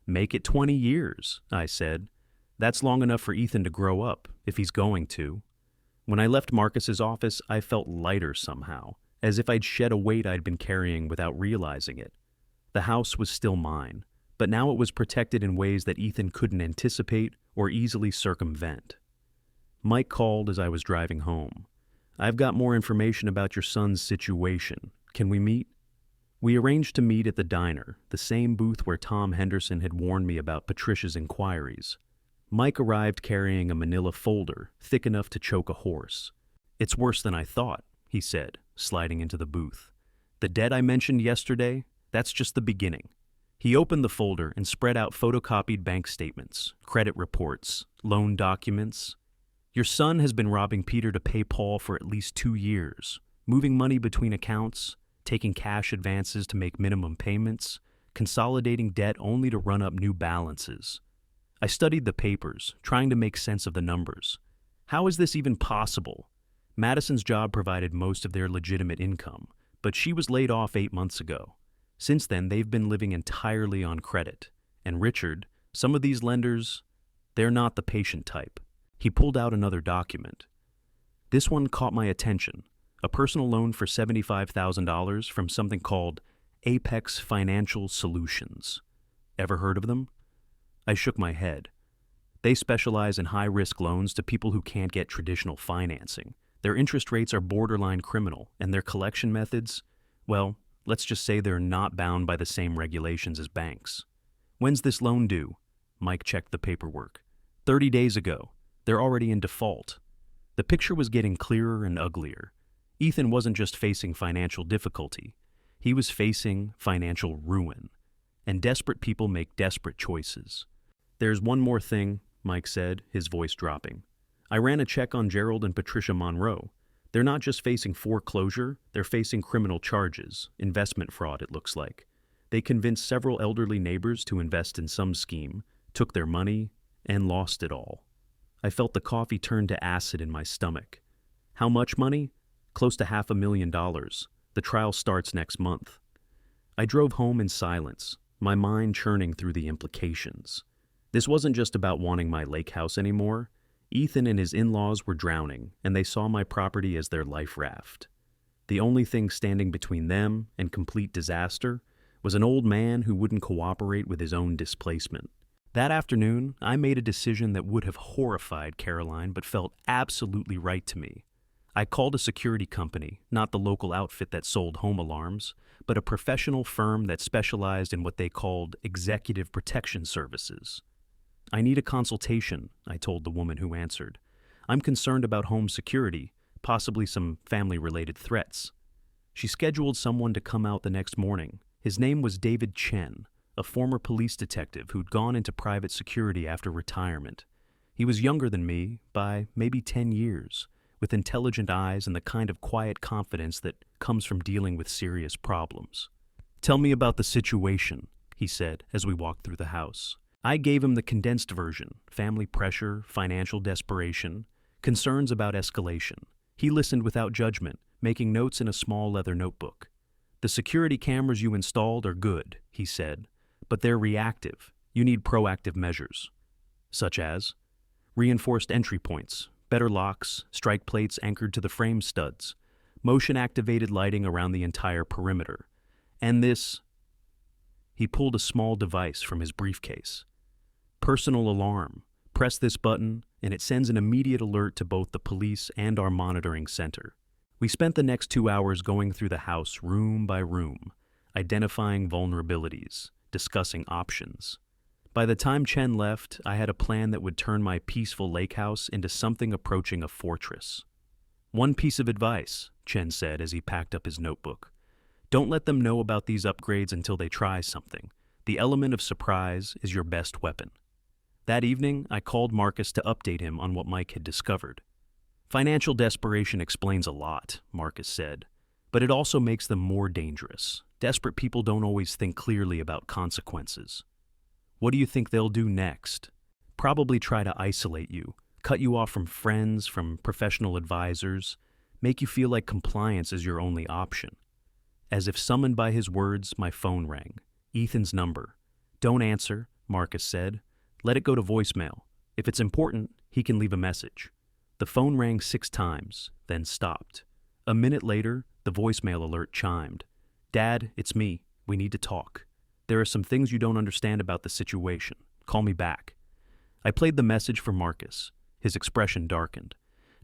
"Make it 20 years, I said. "That's long enough for Ethan to grow up, if he's going to." When I left Marcus's office, I felt lighter somehow, as if I'd shed a weight I'd been carrying without realizing it. The house was still mine, but now it was protected in ways that Ethan couldn't anticipate or easily circumvent. Mike called as I was driving home. "I've got more information about your son's situation. Can we meet?" We arranged to meet at the diner, the same booth where Tom Henderson had warned me about Patricia's inquiries. Mike arrived carrying a manila folder, thick enough to choke a horse. "It's worse than I thought," he said, sliding into the booth. "The debt I mentioned yesterday, that's just the beginning." He opened the folder and spread out photocopied bank statements, credit reports, loan documents. "Your son has been robbing Peter to pay Paul for at least 2 years, moving money between accounts, taking cash advances to make minimum payments, consolidating debt only to run up new balances." I studied the papers, trying to make sense of the numbers. How is this even possible? Madison's job provided most of their legitimate income, but she was laid off 8 months ago. Since then, they've been living entirely on credit. And Richard, some of these lenders, they're not the patient type. He pulled out another document. This one caught my attention. A personal loan for $75,000 from something called Apex Financial Solutions. Ever heard of them? I shook my head. They specialize in high-risk loans to people who can't get traditional financing. Their interest rates are borderline criminal, and their collection methods, well, let's just say they're not bound by the same regulations as banks. "When's this loan due?" Mike checked the paperwork. 30 days ago. They're already in default." The picture was getting clearer and uglier. Ethan wasn't just facing financial difficulty. He was facing financial ruin. And desperate people make desperate choices. "There's one more thing," Mike said, his voice dropping. "I ran a check on Gerald and Patricia Monroe. They're not just facing foreclosure, they're facing criminal charges, investment fraud, it looks like. They convinced several elderly neighbors to invest in some scheme, took their money, and lost it all." I felt the coffee turn to acid in my stomach. How much money? Close to $500,000. The trial starts next month. I drove home in silence, my mind churning through the implications. This wasn't just about wanting my lake house anymore. Ethan and his in-laws were drowning, and they saw my property as their life raft. The only thing standing between them and complete disaster was an old man who wouldn't cooperate with his own displacement. That afternoon, I made a decision that would have horrified Caroline but felt absolutely right to me. I called a security company, not the local outfit that sold home alarms, but a professional firm that specialized in what they called executive protection services. "I need a consultation," I told the woman who answered. "I'm concerned about home security, possibly some family-related threats." She scheduled someone to come out the next morning. His name was David Chen, a former police detective who'd gone into private security after retirement. He was younger than me by maybe 10 years, with intelligent eyes and the kind of quiet confidence that comes from dealing with serious problems. "Tell me about the situation," he said as we walked through the house. I gave him the condensed version: family pressure, financial desperation, concerns about escalation. He listened without judgment, making notes in a small leather notebook. "The security cameras you installed are good," he said, "but they're reactive. You need proactive measures." "Such as?" "Reinforced entry points, better locks, strike plates anchored to the frame studs, motion-activated lighting around the entire perimeter. And this—" He pulled a small device from his briefcase. "Personal alarm. Press this button, and it sends an immediate alert to both the police and our monitoring center." We spent the next 2 hours going through the house room by room, identifying vulnerabilities, discussing options. By the time Chen left, I had a plan that would turn my peaceful lake house into something approaching a fortress. "One piece of advice," Chen said as he packed up his notebook. "Don't let them know about these upgrades until they try something. The element of surprise is your best weapon." That evening, I called Marcus to update him on what Mike had discovered. "Financial desperation explains a lot," Marcus said, "but it also makes them more dangerous. Desperate people don't always think clearly about consequences." "What do you think they'll do next?" "Probably try to isolate you, cut you off from friends, from professional advisors, make you feel like compliance is your only option." As if summoned by his words, my phone rang. Ethan's number. "Don't answer," Marcus said. "Let it go to voicemail. If it's important, he can leave a message." The phone rang 6 times, then stopped. A minute later, the voicemail alert chimed. "Dad, it's me. We need to talk. There are some things you don't understand about the situation. Call me back." I played the message for Marcus. His expression darkened.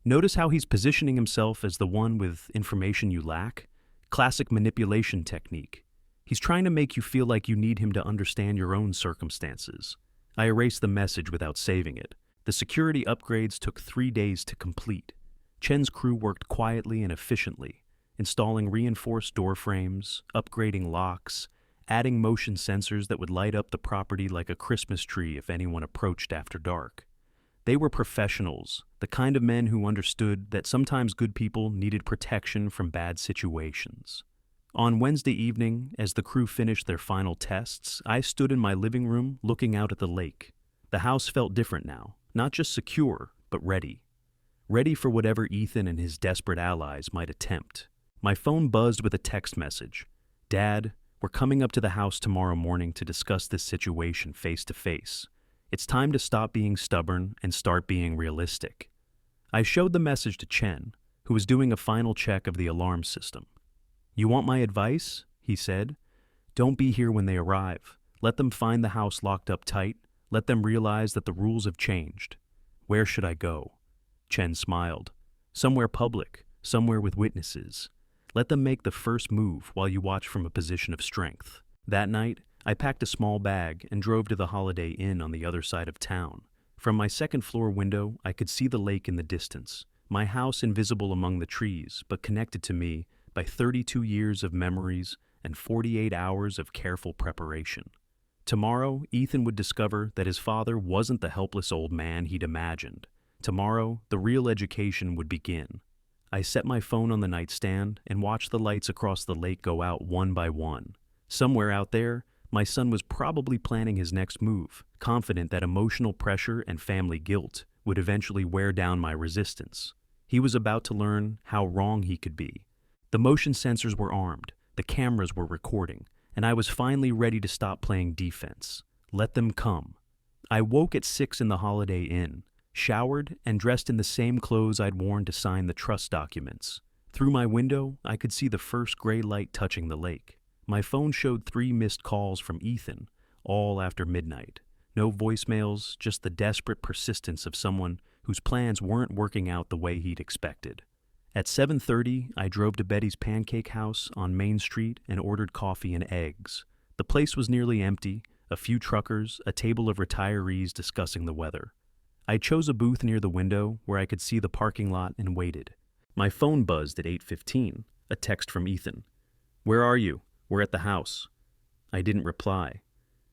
"Notice how he's positioning himself as the one with information you lack? Classic manipulation technique. He's trying to make you feel like you need him to understand your own circumstances." I erased the message without saving it. The security upgrades took 3 days to complete. Chen's crew worked quietly and efficiently, installing reinforced door frames, upgrading locks, adding motion sensors that would light up the property like a Christmas tree if anyone approached after dark. They were professionals, the kind of men who understood that sometimes good people needed protection from bad situations. On Wednesday evening, as the crew finished their final tests, I stood in my living room looking out at the lake. The house felt different now, not just secure, but ready. Ready for whatever Ethan and his desperate allies might attempt. My phone buzzed with a text message. "Dad, we're coming up to the house tomorrow morning to discuss this situation face to face. It's time to stop being stubborn and start being realistic." I showed the message to Chen, who was doing a final check of the alarm system. "You want my advice?" he said. "Don't be here when they arrive. Let them find the house locked up tight. Let them realize that the rules have changed." "Where should I go?" Chen smiled. "Somewhere public, somewhere with witnesses. Let them make the first move while you watch from a position of strength." That night, I packed a small bag and drove to the Holiday Inn on the other side of town. From my second-floor window, I could see the lake in the distance, my house invisible among the trees, but connected to me by 32 years of memories and 48 hours of careful preparation. Tomorrow, Ethan would discover that his father wasn't the helpless old man he'd imagined. Tomorrow, the real education would begin. I set my phone on the nightstand and watched the lights across the lake go out one by one. Somewhere out there, my son was probably planning his next move, confident that emotional pressure and family guilt would eventually wear down my resistance. He was about to learn how wrong he could be. The motion sensors were armed, the cameras were recording, and I was finally ready to stop playing defense. Let them come. I woke at 6 in the Holiday Inn, showered and dressed in the same clothes I'd worn to sign the trust documents. Through my window, I could see the first gray light touching the lake. My phone showed 3 missed calls from Ethan, all after midnight. No voicemails, just the desperate persistence of someone whose plans weren't working out the way he'd expected. At 7:30, I drove to Betty's Pancake House on Main Street and ordered coffee and eggs. The place was nearly empty, a few truckers, a table of retirees discussing the weather. I chose a booth near the window where I could see the parking lot and waited. My phone buzzed at 8:15, a text from Ethan. "Where are you? We're at the house." I didn't reply.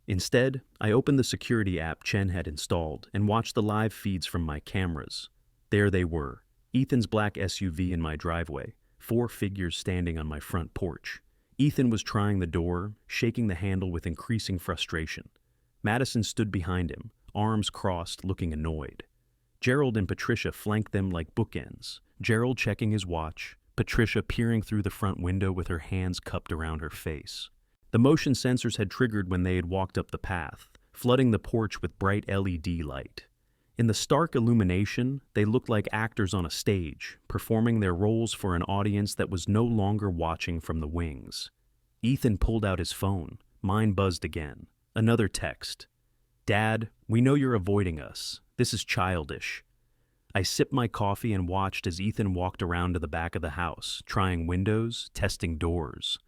Instead, I opened the security app Chen had installed and watched the live feeds from my cameras. There they were, Ethan's black SUV in my driveway, 4 figures standing on my front porch. Ethan was trying the door, shaking the handle with increasing frustration. Madison stood behind him, arms crossed, looking annoyed. Gerald and Patricia flanked them like bookends, Gerald checking his watch, Patricia peering through the front window with her hands cupped around her face. The motion sensors had triggered when they had walked up the path, flooding the porch with bright LED light. In the stark illumination, they looked like actors on a stage, performing their roles for an audience that was no longer watching from the wings. Ethan pulled out his phone. Mine buzzed again. Another text. "Dad, we know you're avoiding us. This is childish." I sipped my coffee and watched as Ethan walked around to the back of the house, trying windows, testing doors.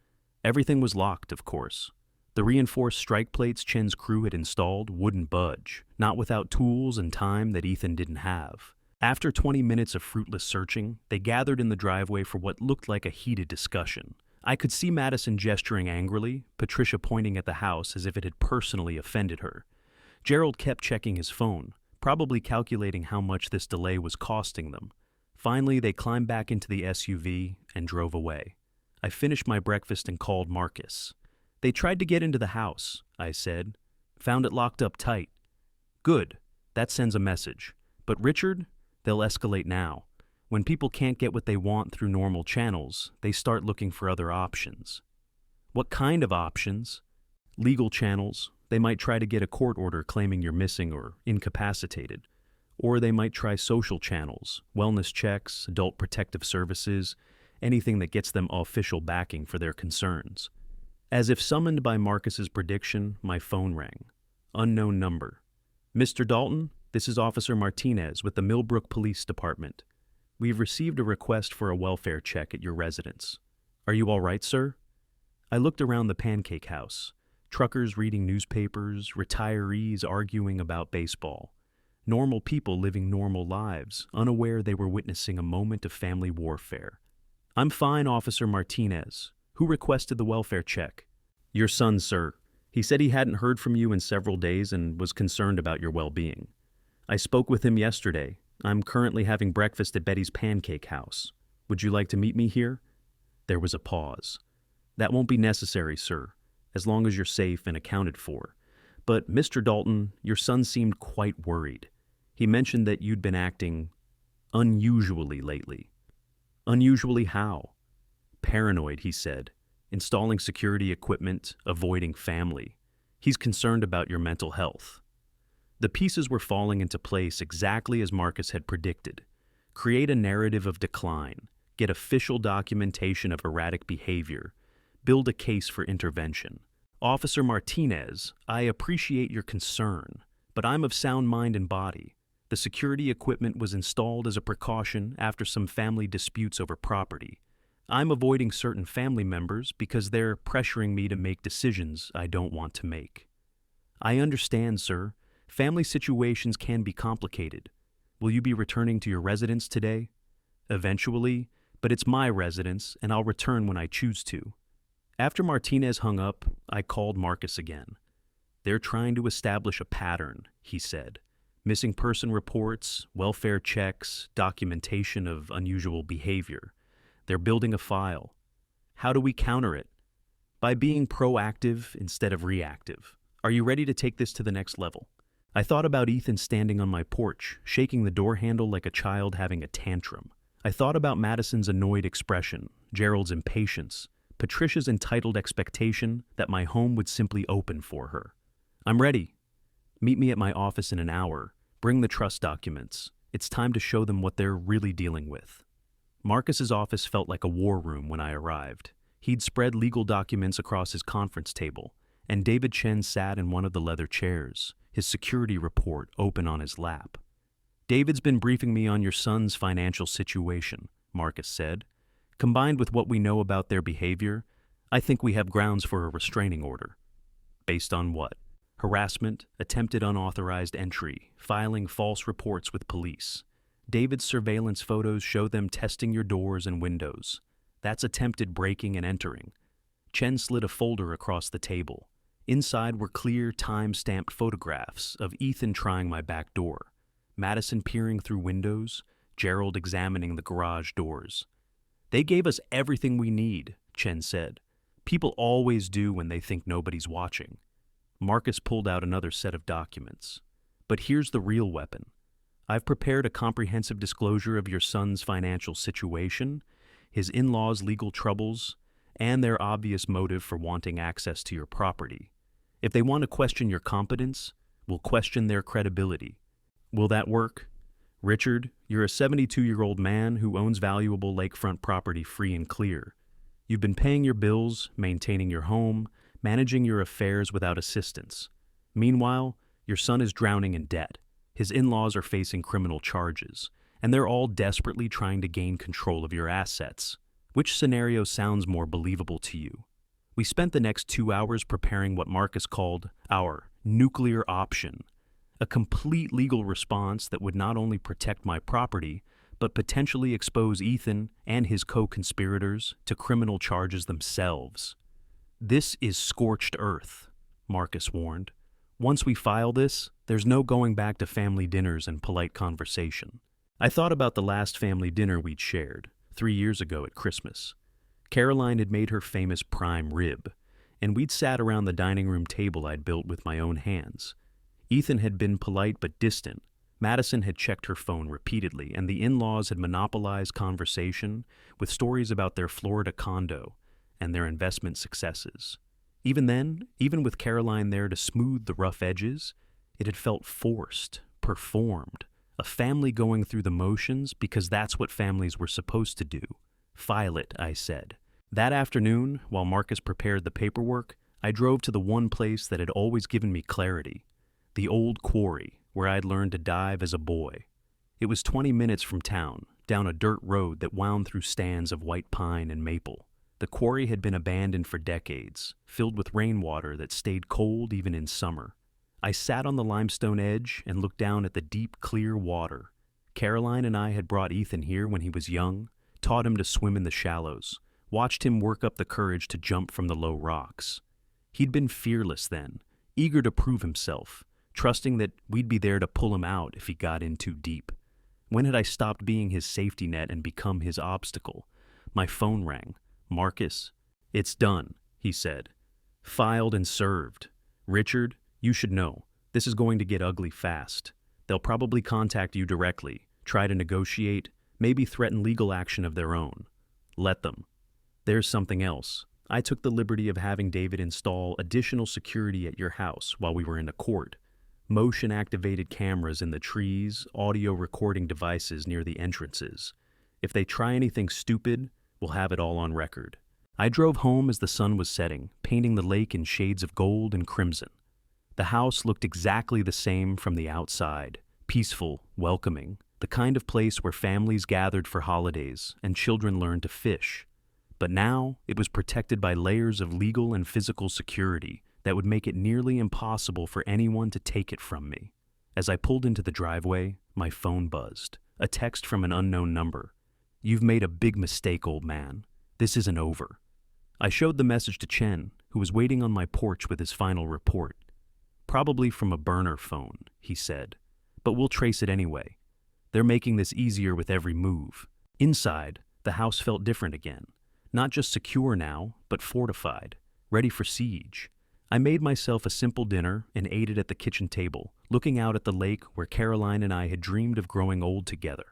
Everything was locked, of course. The reinforced strike plates Chen's crew had installed wouldn't budge, not without tools and time that Ethan didn't have. After 20 minutes of fruitless searching, they gathered in the driveway for what looked like a heated discussion. I could see Madison gesturing angrily, Patricia pointing at the house as if it had personally offended her. Gerald kept checking his phone, probably calculating how much this delay was costing them. Finally, they climbed back into the SUV and drove away. I finished my breakfast and called Marcus. "They tried to get into the house," I said. "Found it locked up tight." "Good. That sends a message. But Richard, they'll escalate now. When people can't get what they want through normal channels, they start looking for other options." "What kind of options?" "Legal channels. They might try to get a court order claiming you're missing or incapacitated. Or they might try social channels, wellness checks, adult protective services, anything that gets them official backing for their concerns." As if summoned by Marcus's prediction, my phone rang. Unknown number. "Mr. Dalton, this is Officer Martinez with the Millbrook Police Department. We've received a request for a welfare check at your residence. Are you all right, sir?" I looked around the Pancake House. Truckers reading newspapers, retirees arguing about baseball. Normal people living normal lives, unaware they were witnessing a moment of family warfare. "I'm fine, Officer Martinez. Who requested the welfare check?" "Your son, sir. He said he hadn't heard from you in several days and was concerned about your well-being. I spoke with him yesterday. I'm currently having breakfast at Betty's Pancake House. Would you like to meet me here?" There was a pause. "That won't be necessary, sir, as long as you're safe and accounted for. But, Mr. Dalton, your son seemed quite worried. He mentioned that you'd been acting unusually lately." "Unusually how?" "Paranoid," he said. "Installing security equipment, avoiding family. He's concerned about your mental health." The pieces were falling into place exactly as Marcus had predicted. Create a narrative of decline, get official documentation of erratic behavior, build a case for intervention. "Officer Martinez, I appreciate your concern, but I'm of sound mind and body. The security equipment was installed as a precaution after some family disputes over property. I'm avoiding certain family members because they're pressuring me to make decisions I don't want to make." "I understand, sir. Family situations can be complicated. Will you be returning to your residence today?" "Eventually, but it's my residence, and I'll return when I choose to." After Martinez hung up, I called Marcus again. "They're trying to establish a pattern," he said. "Missing person reports, welfare checks, documentation of unusual behavior. They're building a file. How do we counter it? By being proactive instead of reactive. Are you ready to take this to the next level?" I thought about Ethan standing on my porch, shaking the door handle like a child having a tantrum. I thought about Madison's annoyed expression, Gerald's impatience, Patricia's entitled expectation that my home would simply open for her. "I'm ready. Meet me at my office in an hour. Bring the trust documents. It's time to show them what they're really dealing with." Marcus's office felt like a war room when I arrived. He'd spread legal documents across his conference table, and David Chen sat in one of the leather chairs, his security report open on his lap. "David's been briefing me on your son's financial situation," Marcus said. "Combined with what we know about their behavior, I think we have grounds for a restraining order." "Based on what?" "Harassment, attempted unauthorized entry, filing false reports with police. David's surveillance photos show them testing your doors and windows. That's attempted breaking and entering." Chen slid a folder across the table. Inside were clear, time-stamped photographs of Ethan trying my back door, Madison peering through windows, Gerald examining the garage doors. "They gave us everything we need," Chen said. "People always do when they think nobody's watching." Marcus pulled out another set of documents. "But here's the real weapon. I've prepared a comprehensive disclosure of your son's financial situation, his in-laws' legal troubles, and their obvious motive for wanting access to your property. If they want to question your competence, we'll question their credibility. Will that work? Richard, you're a 72-year-old man who owns valuable lakefront property free and clear. You've been paying your bills, maintaining your home, managing your affairs without assistance. Meanwhile, your son is drowning in debt. His in-laws are facing criminal charges, and they're all desperately trying to gain control of your assets. Which scenario sounds more believable to you?" We spent the next 2 hours preparing what Marcus called our nuclear option, a complete legal response that would not only protect my property, but potentially expose Ethan and his co-conspirators to criminal charges themselves. "This is scorched earth," Marcus warned. "Once we file this, there's no going back to family dinners and polite conversation." I thought about the last family dinner we'd shared, 3 years ago at Christmas. Caroline had made her famous prime rib, and we'd sat around the dining room table I'd built with my own hands. Ethan had been polite but distant. Madison had checked her phone repeatedly, and the in-laws had monopolized conversation with stories about their Florida condo and their investment successes. Even then, even with Caroline there to smooth the rough edges, it had felt forced, performed, a family going through the motions because that's what families were supposed to do. "File it," I said. That afternoon, while Marcus prepared the paperwork, I drove to the one place that had always given me clarity, the old quarry where I'd learned to dive as a boy. It was 20 minutes from town, down a dirt road that wound through stands of white pine and maple. The quarry had been abandoned for decades, filled with rainwater that stayed cold even in summer. I sat on the limestone edge and looked down at the deep, clear water. Caroline and I had brought Ethan here when he was young, taught him to swim in the shallows, watched him work up the courage to jump from the low rocks. He'd been fearless then, eager to prove himself, trusting that we'd be there to pull him out if he got in too deep. When had I stopped being his safety net and become his obstacle? My phone rang. "Marcus." "It's done," he said. "Filed and served. Richard, you should know, this is going to get ugly fast. They'll probably contact you directly, try to negotiate, maybe threaten legal action of their own. Let them. There's something else. I took the liberty of having David install additional security at your house while we were in a court. Motion-activated cameras in the trees, audio recording devices near the entrances. If they try anything stupid, we'll have it all on record." I drove home as the sun was setting, painting the lake in shades of gold and crimson. The house looked exactly the same from the outside, peaceful, welcoming, the kind of place where families gathered for holidays and children learned to fish. But now it was protected by layers of legal and physical security that would make it nearly impossible for anyone to take it from me. As I pulled into the driveway, my phone buzzed, a text from an unknown number. "You've made a big mistake, old man. This isn't over." I showed the message to Chen, who was waiting on my porch with his final report. "Probably from a burner phone," he said, "but we'll trace it anyway. They're making this easier with every move." Inside, the house felt different again. Not just secure now, but fortified, ready for siege. I made myself a simple dinner and ate it at the kitchen table, looking out at the lake where Caroline and I had dreamed of growing old together.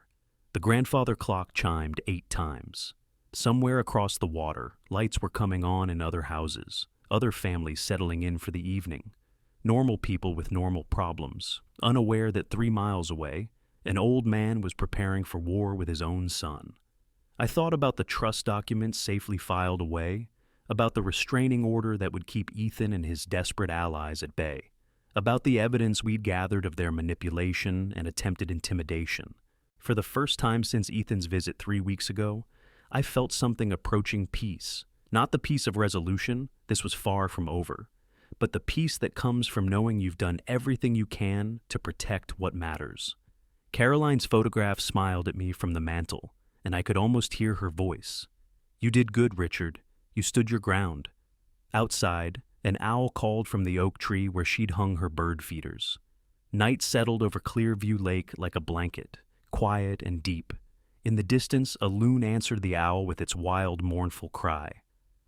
The grandfather clock chimed 8 times. Somewhere across the water, lights were coming on in other houses, other families settling in for the evening. Normal people with normal problems, unaware that 3 miles away, an old man was preparing for war with his own son. I thought about the trust documents safely filed away, about the restraining order that would keep Ethan and his desperate allies at bay, about the evidence we'd gathered of their manipulation and attempted intimidation. For the first time since Ethan's visit 3 weeks ago, I felt something approaching peace. Not the peace of resolution, this was far from over, but the peace that comes from knowing you've done everything you can to protect what matters. Caroline's photograph smiled at me from the mantel, and I could almost hear her voice. "You did good, Richard. You stood your ground." Outside, an owl called from the oak tree where she'd hung her bird feeders. Night settled over Clearview Lake like a blanket, quiet and deep. In the distance, a loon answered the owl with its wild, mournful cry.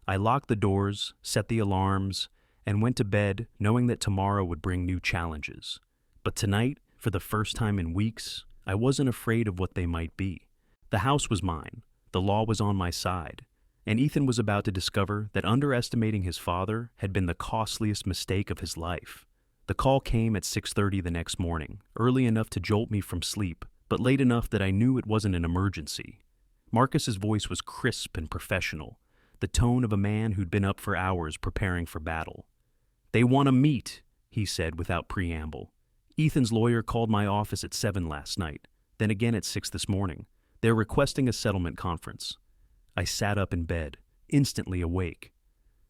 I locked the doors, set the alarms, and went to bed knowing that tomorrow would bring new challenges. But tonight, for the first time in weeks, I wasn't afraid of what they might be. The house was mine, the law was on my side, and Ethan was about to discover that underestimating his father had been the costliest mistake of his life. The call came at 6:30 the next morning, early enough to jolt me from sleep, but late enough that I knew it wasn't an emergency. Marcus's voice was crisp and professional, the tone of a man who'd been up for hours preparing for battle. "They want to meet," he said without preamble. "Ethan's lawyer called my office at 7 last night, then again at 6 this morning. They're requesting a settlement conference." I sat up in bed, instantly awake.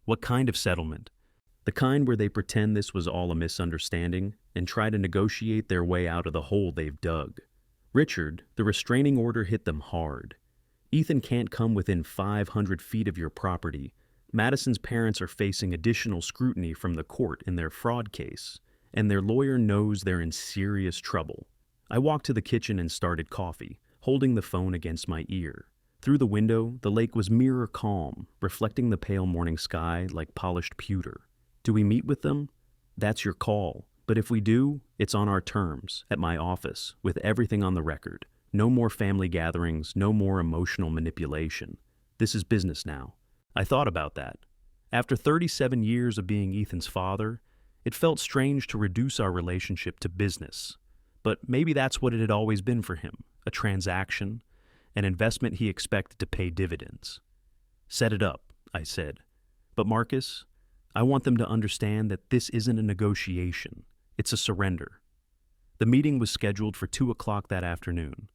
What kind of settlement? The kind where they pretend this was all a misunderstanding and try to negotiate their way out of the hole they've dug. Richard, the restraining order hit them hard. Ethan can't come within 500 feet of your property. Madison's parents are facing additional scrutiny from the court in their fraud case, and their lawyer knows they're in serious trouble. I walked to the kitchen and started coffee, holding the phone against my ear. Through the window, the lake was mirror calm, reflecting the pale morning sky like polished pewter. Do we meet with them? That's your call. But if we do, it's on our terms, at my office, with everything on the record. No more family gatherings, no more emotional manipulation. This is business now. I thought about that. After 37 years of being Ethan's father, it felt strange to reduce our relationship to business. But maybe that's what it had always been for him, a transaction, an investment he expected to pay dividends. "Set it up," I said. "But Marcus, I want them to understand that this isn't a negotiation. It's a surrender." The meeting was scheduled for 2 o'clock that afternoon.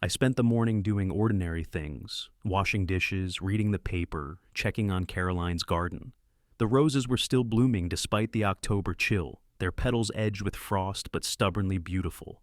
I spent the morning doing ordinary things, washing dishes, reading the paper, checking on Caroline's garden. The roses were still blooming despite the October chill, their petals edged with frost but stubbornly beautiful.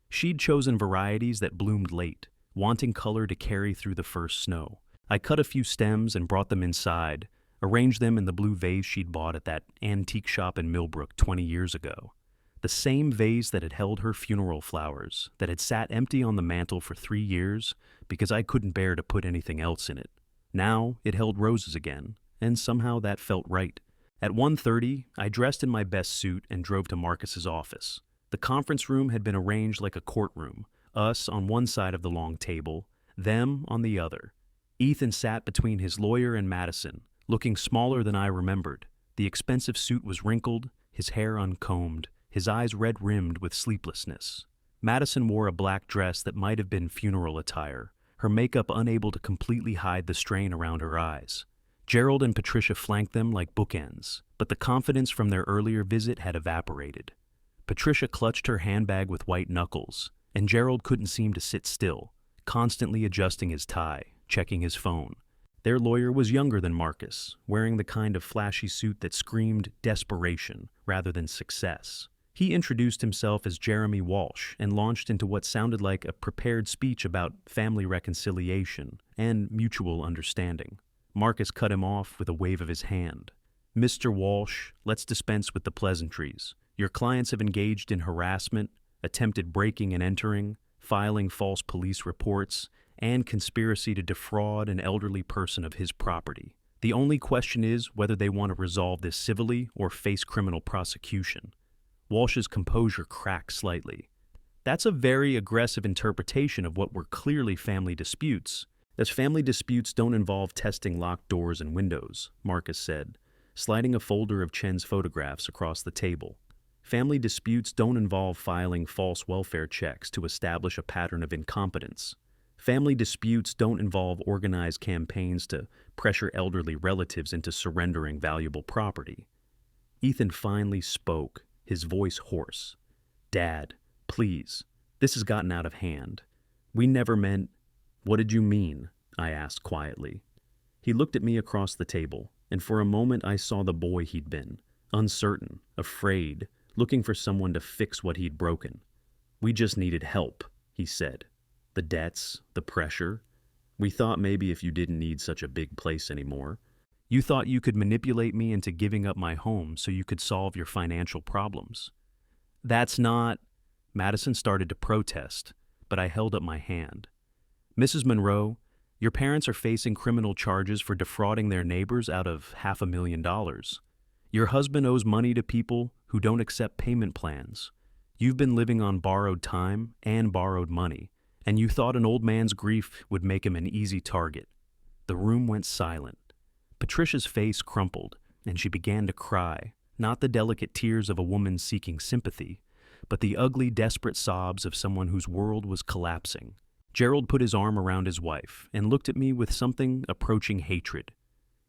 She'd chosen varieties that bloomed late, wanting color to carry through the first snow. I cut a few stems and brought them inside, arranged them in the blue vase she'd bought at that antique shop in Millbrook 20 years ago. The same vase that had held her funeral flowers, that had sat empty on the mantel for 3 years because I couldn't bear to put anything else in it. Now it held roses again, and somehow that felt right. At 1:30, I dressed in my best suit and drove to Marcus's office. The conference room had been arranged like a courtroom, us on one side of the long table, them on the other. Ethan sat between his lawyer and Madison, looking smaller than I remembered. The expensive suit was wrinkled, his hair uncombed, his eyes red-rimmed with sleeplessness. Madison wore a black dress that might have been funeral attire, her makeup unable to completely hide the strain around her eyes. Gerald and Patricia flanked them like bookends, but the confidence from their earlier visit had evaporated. Patricia clutched her handbag with white knuckles, and Gerald couldn't seem to sit still, constantly adjusting his tie, checking his phone. Their lawyer was younger than Marcus, wearing the kind of flashy suit that screamed desperation rather than success. He introduced himself as Jeremy Walsh and launched into what sounded like a prepared speech about family reconciliation and mutual understanding. Marcus cut him off with a wave of his hand. "Mr. Walsh, let's dispense with the pleasantries. Your clients have engaged in harassment, attempted breaking and entering, filing false police reports, and conspiracy to defraud an elderly person of his property. The only question is whether they want to resolve this civilly or face criminal prosecution." Walsh's composure cracked slightly. "That's a very aggressive interpretation of what were clearly family disputes, as family disputes don't involve testing locked doors and windows," Marcus said, sliding a folder of Chen's photographs across the table. "Family disputes don't involve filing false welfare checks to establish a pattern of incompetence. Family disputes don't involve organized campaigns to pressure elderly relatives into surrendering valuable property." Ethan finally spoke, his voice hoarse. "Dad, please, this has gotten out of hand. We never meant—" "What did you mean?" I asked quietly. He looked at me across the table, and for a moment I saw the boy he'd been, uncertain, afraid, looking for someone to fix what he'd broken. "We just needed help," he said. "The debts, the pressure. We thought maybe if you didn't need such a big place anymore. You thought you could manipulate me into giving up my home so you could solve your financial problems." "That's not—" Madison started to protest, but I held up my hand. "Mrs. Monroe, your parents are facing criminal charges for defrauding their neighbors out of $500,000. Your husband owes money to people who don't accept payment plans. You've been living on borrowed time and borrowed money, and you thought an old man's grief would make him an easy target." The room went silent. Patricia's face crumpled, and she began to cry, not the delicate tears of a woman seeking sympathy, but the ugly, desperate sobs of someone whose world was collapsing. Gerald put his arm around his wife and looked at me with something approaching hatred.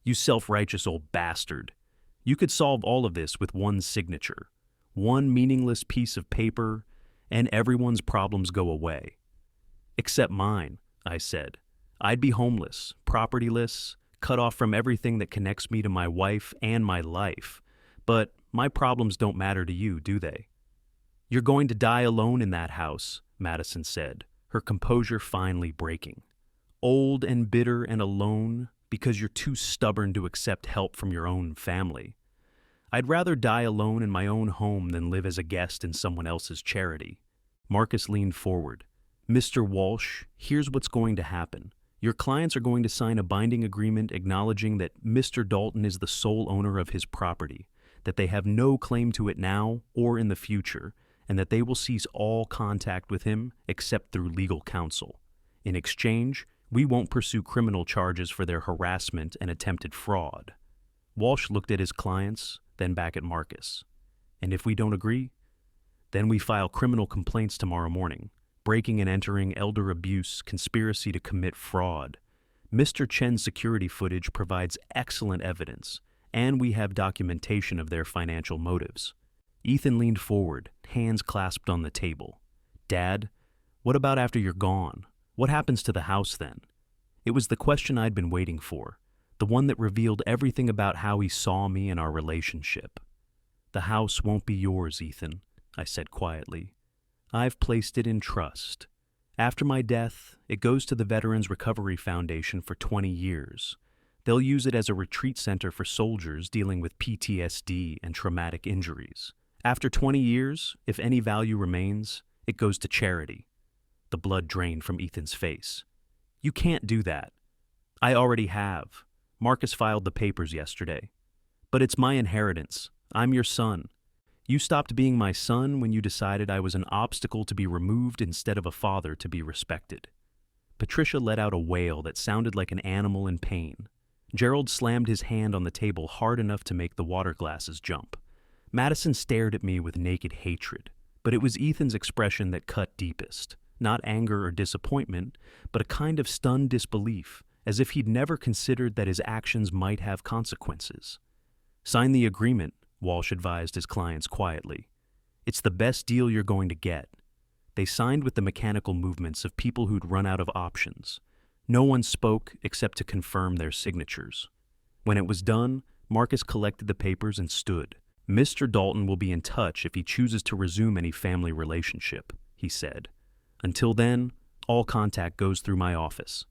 "You self-righteous old bastard. You could solve all of this with one signature, one meaningless piece of paper, and everyone's problems go away." "Except mine," I said. "I'd be homeless, propertyless, cut off from everything that connects me to my wife and my life. But my problems don't matter to you, do they?" "You're going to die alone in that house," Madison said, her composure finally breaking. "Old and bitter and alone because you're too stubborn to accept help from your own family. I'd rather die alone in my own home than live as a guest in someone else's charity." Marcus leaned forward. "Mr. Walsh, here's what's going to happen. Your clients are going to sign a binding agreement acknowledging that Mr. Dalton is the sole owner of his property, that they have no claim to it now or in the future, and that they will cease all contact with him except through legal counsel. In exchange, we won't pursue criminal charges for their harassment and attempted fraud." Walsh looked at his clients, then back at Marcus. "And if we don't agree? Then we file criminal complaints tomorrow morning. Breaking and entering, elder abuse, conspiracy to commit fraud. Mr. Chen's security footage provides excellent evidence, and we have documentation of their financial motives." Ethan leaned forward, hands clasped on the table. "Dad, what about after you're gone? What happens to the house then?" It was the question I'd been waiting for, the one that revealed everything about how he saw me and our relationship. "The house won't be yours, Ethan," I said quietly. "I've placed it in trust. After my death, it goes to the Veterans Recovery Foundation for 20 years. They'll use it as a retreat center for soldiers dealing with PTSD and traumatic injuries. After 20 years, if any value remains, it goes to charity." The blood drained from Ethan's face. "You can't do that." "I already have. Marcus filed the papers yesterday. But it's my inheritance. I'm your son. You stopped being my son when you decided I was an obstacle to be removed instead of a father to be respected." Patricia let out a wail that sounded like an animal in pain. Gerald slammed his hand on the table hard enough to make the water glasses jump. Madison stared at me with naked hatred, but it was Ethan's expression that cut deepest. Not anger or disappointment, but a kind of stunned disbelief, as if he'd never considered that his actions might have consequences. "Sign the agreement," Walsh advised his clients quietly. "It's the best deal you're going to get." They signed with the mechanical movements of people who'd run out of options. No one spoke except to confirm their signatures. When it was done, Marcus collected the papers and stood. "Mr. Dalton will be in touch if he chooses to resume any family relationship," he said. "Until then, all contact goes through my office."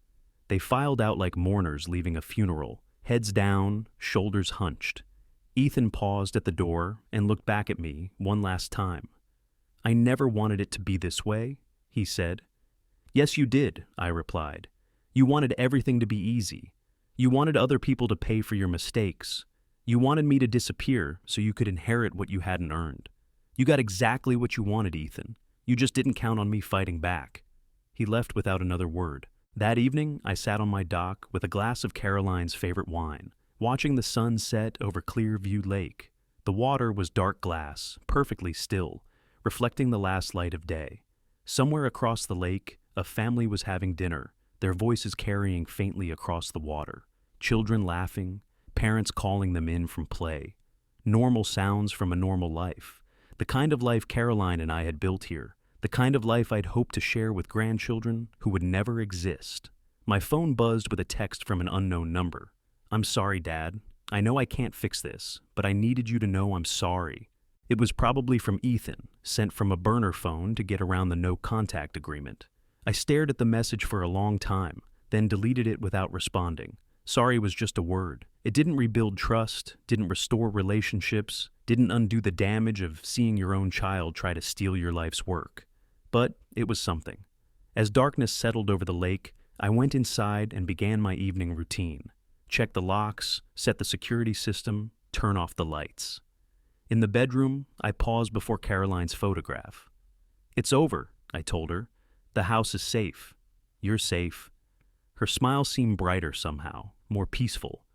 They filed out like mourners leaving a funeral, heads down, shoulders hunched. Ethan paused at the door and looked back at me one last time. "I never wanted it to be this way," he said. "Yes, you did," I replied. "You wanted everything to be easy. You wanted other people to pay for your mistakes. You wanted me to disappear so you could inherit what you hadn't earned. You got exactly what you wanted, Ethan. You just didn't count on me fighting back." He left without another word. That evening, I sat on my dock with a glass of Caroline's favorite wine, watching the sun set over Clearview Lake. The water was dark glass, perfectly still, reflecting the last light of day. Somewhere across the lake, a family was having dinner, their voices carrying faintly across the water. Children laughing, parents calling them in from play. Normal sounds from a normal life. The kind of life Caroline and I had built here. The kind of life I'd hoped to share with grandchildren who would never exist. My phone buzzed with a text from an unknown number. "I'm sorry, Dad. I know I can't fix this, but I needed you to know I'm sorry." It was probably from Ethan, sent from a burner phone to get around the no contact agreement. I stared at the message for a long time, then deleted it without responding. Sorry was just a word. It didn't rebuild trust, didn't restore relationships, didn't undo the damage of seeing your own child try to steal your life's work. But it was something. As darkness settled over the lake, I went inside and began my evening routine. Check the locks, set the security system, turn off the lights. In the bedroom, I paused before Caroline's photograph. "It's over," I told her. "The house is safe. You're safe." Her smile seemed brighter somehow, more peaceful.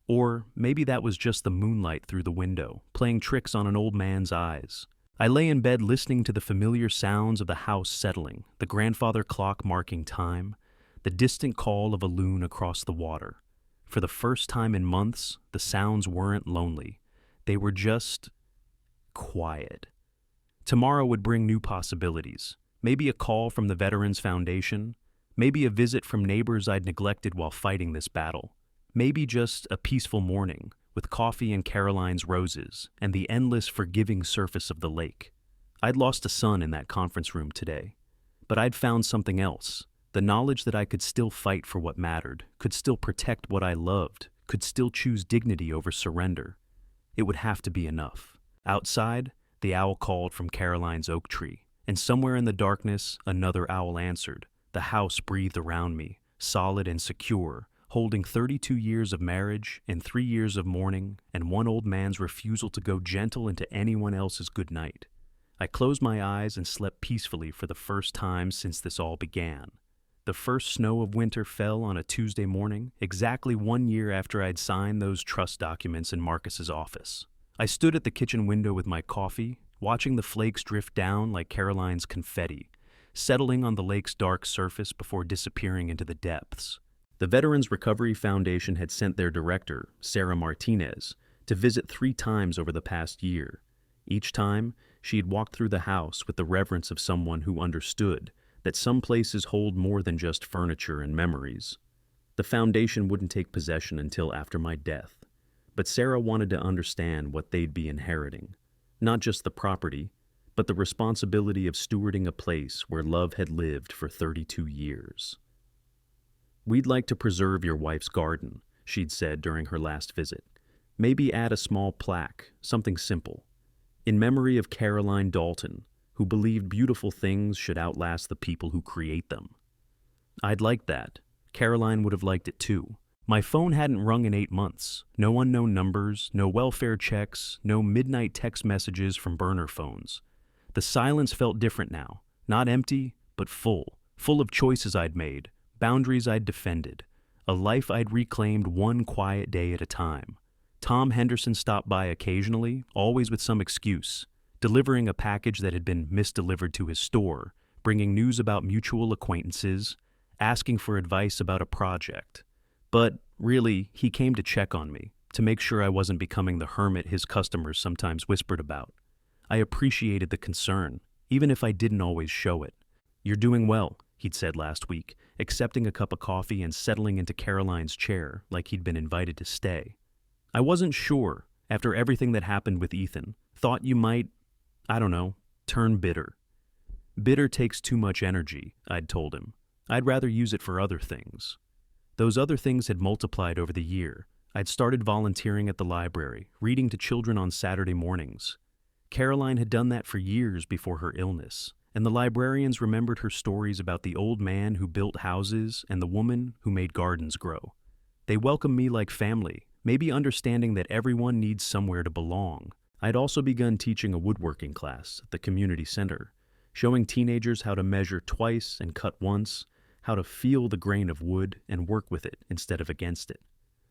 Or maybe that was just the moonlight through the window, playing tricks on an old man's eyes. I lay in bed listening to the familiar sounds of the house settling, the grandfather clock marking time, the distant call of a loon across the water. For the first time in months, the sounds weren't lonely. They were just quiet. Tomorrow would bring new possibilities. Maybe a call from the Veterans Foundation. Maybe a visit from neighbors I'd neglected while fighting this battle. Maybe just a peaceful morning with coffee and Caroline's roses and the endless forgiving surface of the lake. I'd lost a son in that conference room today, but I'd found something else. The knowledge that I could still fight for what mattered, could still protect what I loved, could still choose dignity over surrender. It would have to be enough. Outside, the owl called from Caroline's oak tree, and somewhere in the darkness, another owl answered. The house breathed around me, solid and secure, holding 32 years of marriage and 3 years of mourning and one old man's refusal to go gentle into anyone else's good night. I closed my eyes and slept peacefully for the first time since this all began. The first snow of winter fell on a Tuesday morning, exactly 1 year after I'd signed those trust documents in Marcus's office. I stood at the kitchen window with my coffee, watching the flakes drift down like Caroline's confetti, settling on the lake's dark surface before disappearing into the depths. The Veterans Recovery Foundation had sent their director, Sarah Martinez, to visit 3 times over the past year. Each time, she had walked through the house with the reverence of someone who understood that some places hold more than just furniture and memories. The foundation wouldn't take possession until after my death. But Sarah wanted to understand what they'd be inheriting. Not just the property, but the responsibility of stewarding a place where love had lived for 32 years. "We'd like to preserve your wife's garden," she'd said during her last visit. "Maybe add a small plaque, something simple. In memory of Caroline Dalton, who believed beautiful things should outlast the people who create them." I'd liked that. Caroline would have liked it too. My phone hadn't rung in 8 months. No unknown numbers, no welfare checks, no midnight text messages from burner phones. The silence felt different now. Not empty, but full. Full of choices I'd made, boundaries I'd defended, a life I'd reclaimed one quiet day at a time. Tom Henderson stopped by occasionally, always with some excuse, delivering a package that had been misdelivered to his store, bringing news about mutual acquaintances, asking for advice about a project. But really, he came to check on me, to make sure I wasn't becoming the hermit his customers sometimes whispered about. I appreciated the concern, even if I didn't always show it. "You're doing well," he'd said last week, accepting a cup of coffee and settling into Caroline's chair like he'd been invited to stay. "I wasn't sure, after everything that happened with Ethan. Thought you might, I don't know, turn bitter." "Bitter takes too much energy," I'd told him. "I'd rather use it for other things." Those other things had multiplied over the year. I'd started volunteering at the library, reading to children on Saturday mornings. Caroline had done that for years before her illness, and the librarians remembered her stories about the old man who built houses and the woman who made gardens grow. They welcomed me like family, maybe understanding that everyone needs somewhere to belong. I'd also begun teaching a woodworking class at the community center, showing teenagers how to measure twice and cut once, how to feel the grain of wood and work with it instead of against it.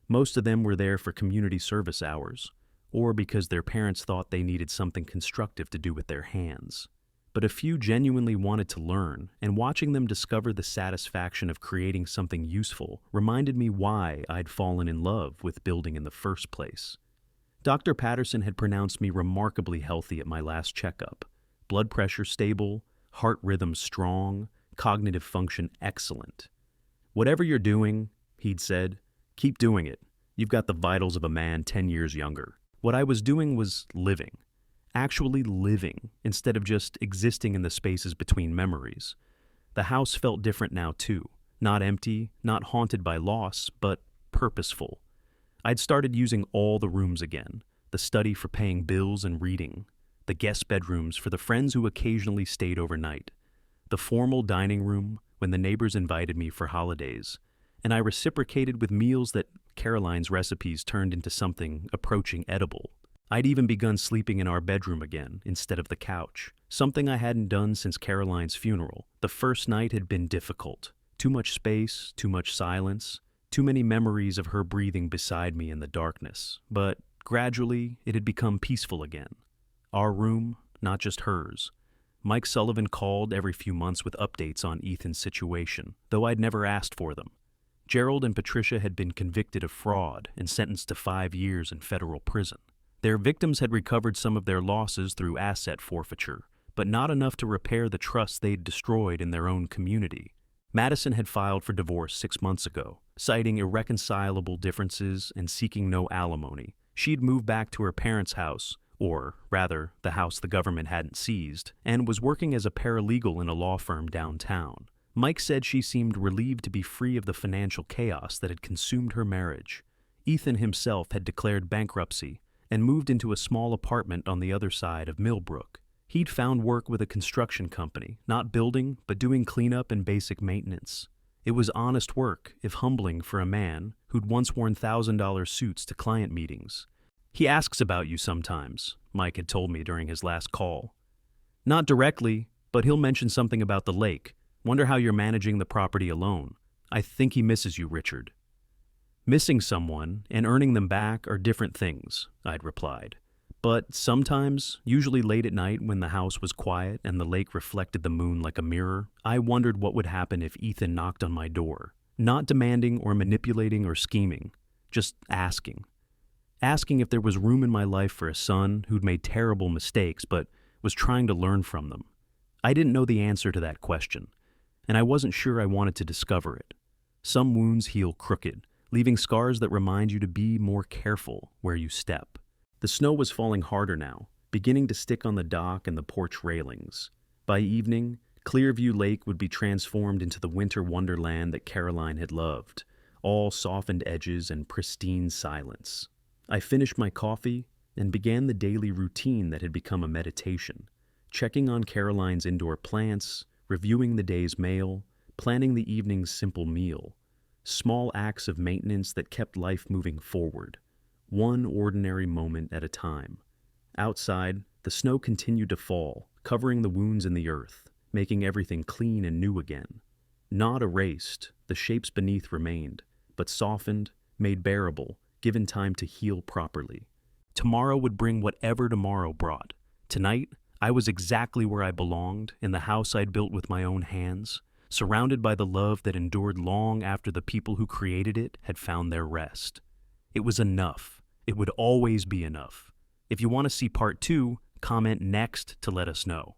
Most of them were there for community service hours, or because their parents thought they needed something constructive to do with their hands. But a few genuinely wanted to learn, and watching them discover the satisfaction of creating something useful reminded me why I'd fallen in love with building in the first place. Dr. Patterson had pronounced me remarkably healthy at my last checkup. Blood pressure stable, heart rhythm strong, cognitive function excellent. Whatever you're doing, he'd said, keep doing it. You've got the vitals of a man 10 years younger. What I was doing was living. Actually living, instead of just existing in the spaces between memories. The house felt different now too. Not empty, not haunted by loss, but purposeful. I'd started using all the rooms again. The study for paying bills and reading. The guest bedrooms for the friends who occasionally stayed overnight. The formal dining room when the neighbors invited me for holidays. And I reciprocated with meals that Caroline's recipes turned into something approaching edible. I'd even begun sleeping in our bedroom again instead of the couch, something I hadn't done since Caroline's funeral. The first night had been difficult. Too much space, too much silence, too many memories of her breathing beside me in the darkness. But gradually, it had become peaceful again. Our room, not just hers. Mike Sullivan called every few months with updates on Ethan's situation, though I'd never asked for them. Gerald and Patricia had been convicted of fraud and sentenced to 5 years in federal prison. Their victims had recovered some of their losses through asset forfeiture, but not enough to repair the trust they'd destroyed in their own community. Madison had filed for divorce 6 months ago, citing irreconcilable differences and seeking no alimony. She'd moved back to her parents' house, or rather, the house the government hadn't seized, and was working as a paralegal in a law firm downtown. Mike said she seemed relieved to be free of the financial chaos that had consumed her marriage. Ethan himself had declared bankruptcy and moved into a small apartment on the other side of Millbrook. He'd found work with a construction company, not building, but doing cleanup and basic maintenance. It was honest work, if humbling for a man who'd once worn $1,000 suits to client meetings. He asks about you sometimes, Mike had told me during his last call. Not directly, but he'll mention something about the lake. Wonder how you're managing the property alone. I think he misses you, Richard. Missing someone and earning them back are different things, I'd replied. But sometimes, usually late at night when the house was quiet and the lake reflected the moon like a mirror, I wondered what would happen if Ethan knocked on my door. Not demanding or manipulating or scheming, just asking. Asking if there was room in my life for a son who'd made terrible mistakes but was trying to learn from them. I didn't know the answer to that question, and I wasn't sure I wanted to discover it. Some wounds heal crooked, leaving scars that remind you to be more careful where you step. The snow was falling harder now, beginning to stick on the dock and the porch railings. By evening, Clearview Lake would be transformed into the winter wonderland that Caroline had loved, all softened edges and pristine silence. I finished my coffee and began the daily routine that had become a meditation, checking on Caroline's indoor plants, reviewing the day's mail, planning the evening's simple meal. Small acts of maintenance that kept life moving forward, one ordinary moment at a time. Outside, the snow continued to fall, covering the wounds in the earth, making everything clean and new again. Not erased, the shapes beneath remained, but softened, made bearable, given time to heal properly. Tomorrow would bring whatever tomorrow brought. Tonight, I was exactly where I belonged, in the house I'd built with my own hands, surrounded by the love that endured long after the people who created it had found their rest. It was enough. It would always be enough. If you want to see part 2, comment next to let us know.